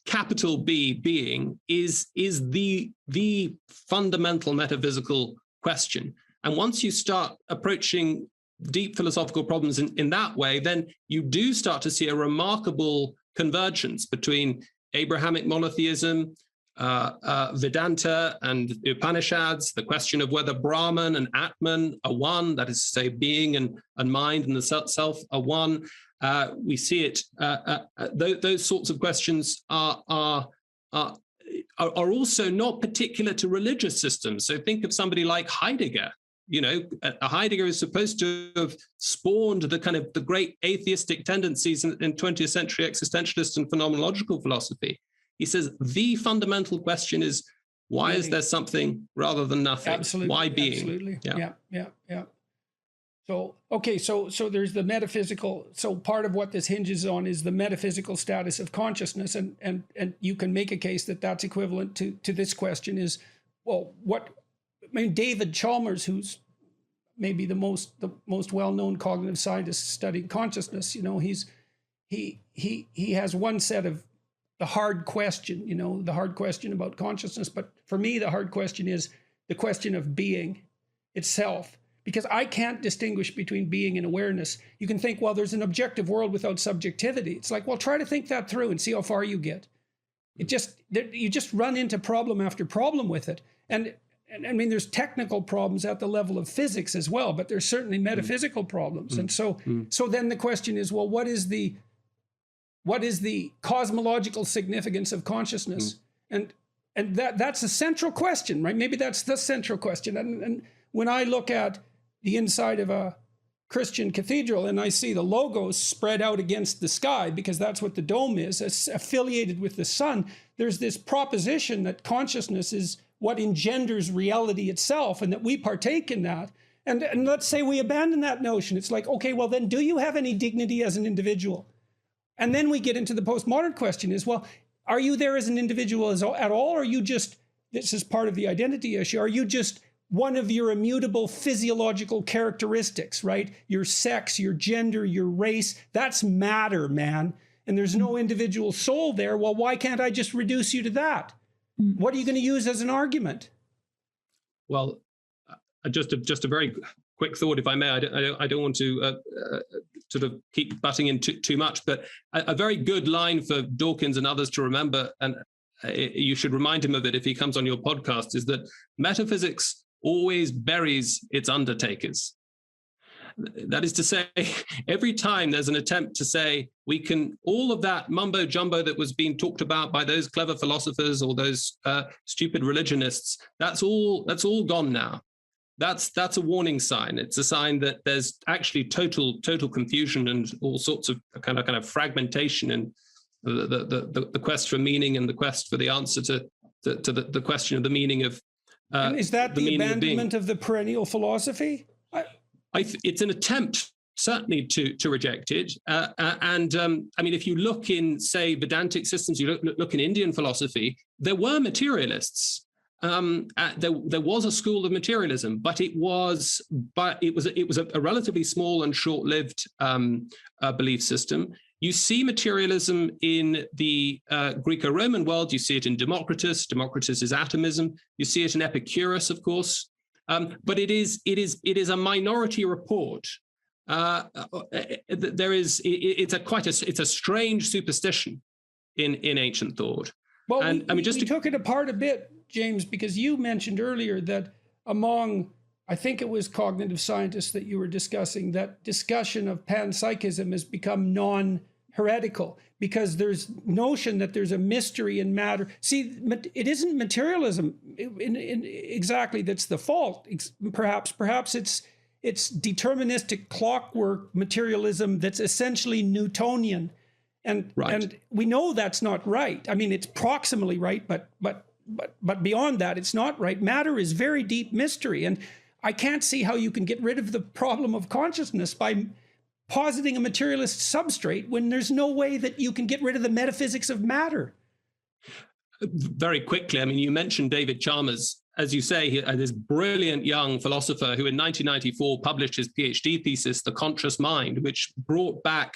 capital B, being, is the fundamental metaphysical question. And once you start approaching deep philosophical problems in that way, then you do start to see a remarkable convergence between Abrahamic monotheism, Vedanta and the Upanishads, the question of whether Brahman and Atman are one, that is to say, being and mind and the self are one. We see it. Those sorts of questions are also not particular to religious systems. So think of somebody like Heidegger. Heidegger is supposed to have spawned the great atheistic tendencies in 20th century existentialist and phenomenological philosophy. He says the fundamental question is, why is there something rather than nothing? Absolutely. Why being? Absolutely. Yeah. So, okay, so there's the metaphysical. So part of what this hinges on is the metaphysical status of consciousness. And you can make a case that that's equivalent to this question is, well, David Chalmers, who's maybe the most well-known cognitive scientist studying consciousness, he has one set of the hard question, the hard question about consciousness. But for me, the hard question is the question of being itself, because I can't distinguish between being and awareness. You can think, well, there's an objective world without subjectivity. It's like, well, try to think that through and see how far you get. You just run into problem after problem with it. And I mean, there's technical problems at the level of physics as well, but there's certainly metaphysical problems. And so then the question is, well, what is the cosmological significance of consciousness? And that's a central question, right? Maybe that's the central question. And when I look at the inside of a Christian cathedral and I see the logos spread out against the sky, because that's what the dome is, affiliated with the sun, there's this proposition that consciousness is what engenders reality itself, and that we partake in that. And let's say we abandon that notion. It's like, okay, well then, do you have any dignity as an individual? And then we get into the postmodern question is, well, are you there as an individual at all? Or are you just, this is part of the identity issue, are you just one of your immutable physiological characteristics, right? Your sex, your gender, your race, that's matter, man. And there's no individual soul there. Well, why can't I just reduce you to that? What are you going to use as an argument? Well, just a very quick thought, if I may. I don't want to sort of keep butting in too much, but a very good line for Dawkins and others to remember, and you should remind him of it if he comes on your podcast, is that metaphysics always buries its undertakers. That is to say, every time there's an attempt to say we can, all of that mumbo jumbo that was being talked about by those clever philosophers or those stupid religionists, that's all gone now. That's a warning sign. It's a sign that there's actually total confusion and all sorts of kind of fragmentation in the quest for meaning and the quest for the answer to the question of the meaning of. And is that the abandonment of the perennial philosophy? It's an attempt, certainly, to reject it. I mean, if you look in, say, Vedantic systems, you look in Indian philosophy, there were materialists. There was a school of materialism, but it was a relatively small and short-lived belief system. You see materialism in the Greco-Roman world. You see it in Democritus. Democritus is atomism. You see it in Epicurus, of course. But it is a minority report. It's a strange superstition in ancient thought. Well, and we took it apart a bit, James, because you mentioned earlier that among, I think it was cognitive scientists that you were discussing, that discussion of panpsychism has become non-heretical because there's notion that there's a mystery in matter. See, it isn't materialism exactly that's the fault. Perhaps it's deterministic clockwork materialism that's essentially Newtonian. And we know that's not right. I mean, it's proximally right, but beyond that, it's not right. Matter is very deep mystery. And I can't see how you can get rid of the problem of consciousness by positing a materialist substrate when there's no way that you can get rid of the metaphysics of matter. Very quickly, I mean, you mentioned David Chalmers. As you say, this brilliant young philosopher who in 1994 published his PhD thesis, The Conscious Mind, which brought back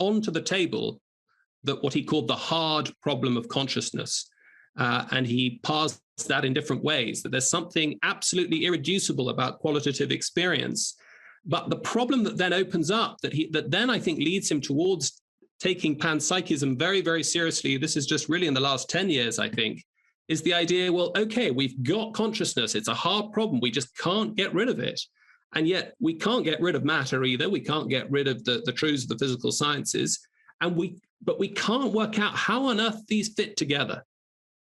onto the table what he called the hard problem of consciousness. And he parsed that in different ways, that there's something absolutely irreducible about qualitative experience. But the problem that then opens up, that then I think leads him towards taking panpsychism very, very seriously, this is just really in the last 10 years, I think, is the idea, well, okay, we've got consciousness. It's a hard problem. We just can't get rid of it. And yet we can't get rid of matter either. We can't get rid of the truths of the physical sciences. But we can't work out how on earth these fit together.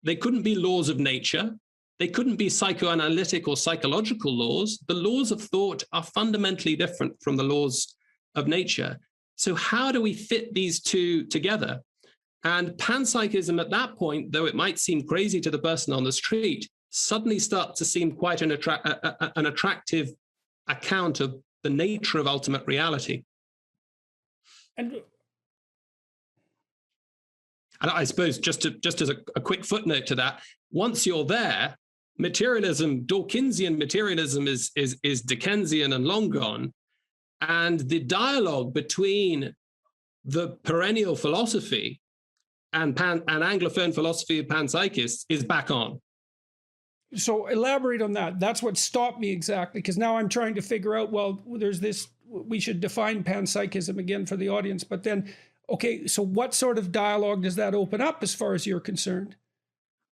They couldn't be laws of nature. They couldn't be psychoanalytic or psychological laws. The laws of thought are fundamentally different from the laws of nature. So how do we fit these two together? And panpsychism at that point, though it might seem crazy to the person on the street, suddenly starts to seem quite an attractive account of the nature of ultimate reality. And I suppose just as a quick footnote to that, once you're there, materialism, Dawkinsian materialism is Dickensian and long gone. And the dialogue between the perennial philosophy and Anglophone philosophy of panpsychists is back on. So elaborate on that. That's what stopped me exactly, because now I'm trying to figure out, well, there's this, we should define panpsychism again for the audience, but then, okay, so what sort of dialogue does that open up as far as you're concerned?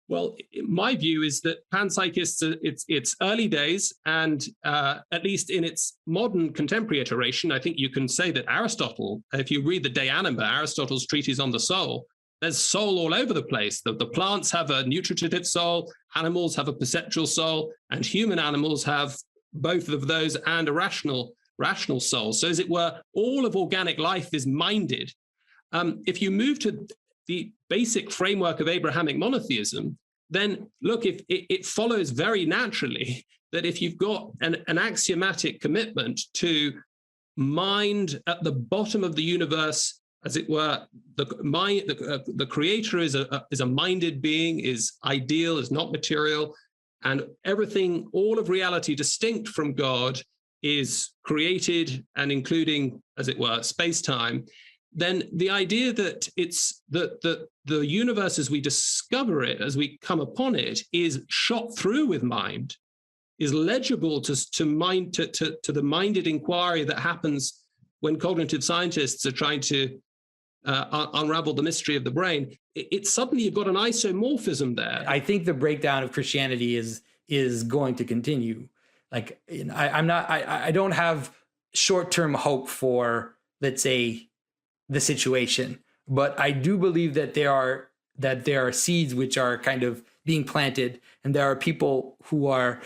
Well, my view is that panpsychists, it's early days, and at least in its modern contemporary iteration, I think you can say that Aristotle, if you read the De Anima, Aristotle's treatise on the soul, there's soul all over the place. The plants have a nutritive soul, animals have a perceptual soul, and human animals have both of those and a rational soul. So as it were, all of organic life is minded. If you move to the basic framework of Abrahamic monotheism, then look, if it follows very naturally that if you've got an axiomatic commitment to mind at the bottom of the universe, as it were, the creator is a minded being, is ideal, is not material, and everything, all of reality distinct from God is created, and including, as it were, space-time, then the idea that it's the universe as we discover it, as we come upon it, is shot through with mind, is legible to the minded inquiry that happens when cognitive scientists are trying to unravel the mystery of the brain. It's suddenly you've got an isomorphism there. I think the breakdown of Christianity is going to continue. Like, I don't have short-term hope for, let's say, the situation, but I do believe that there are seeds which are kind of being planted, and there are people who are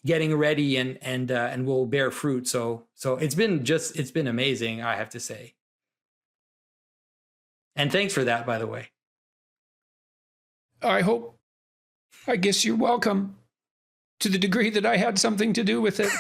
getting ready and will bear fruit. So it's been amazing, I have to say. And thanks for that, by the way. I guess you're welcome, to the degree that I had something to do with it.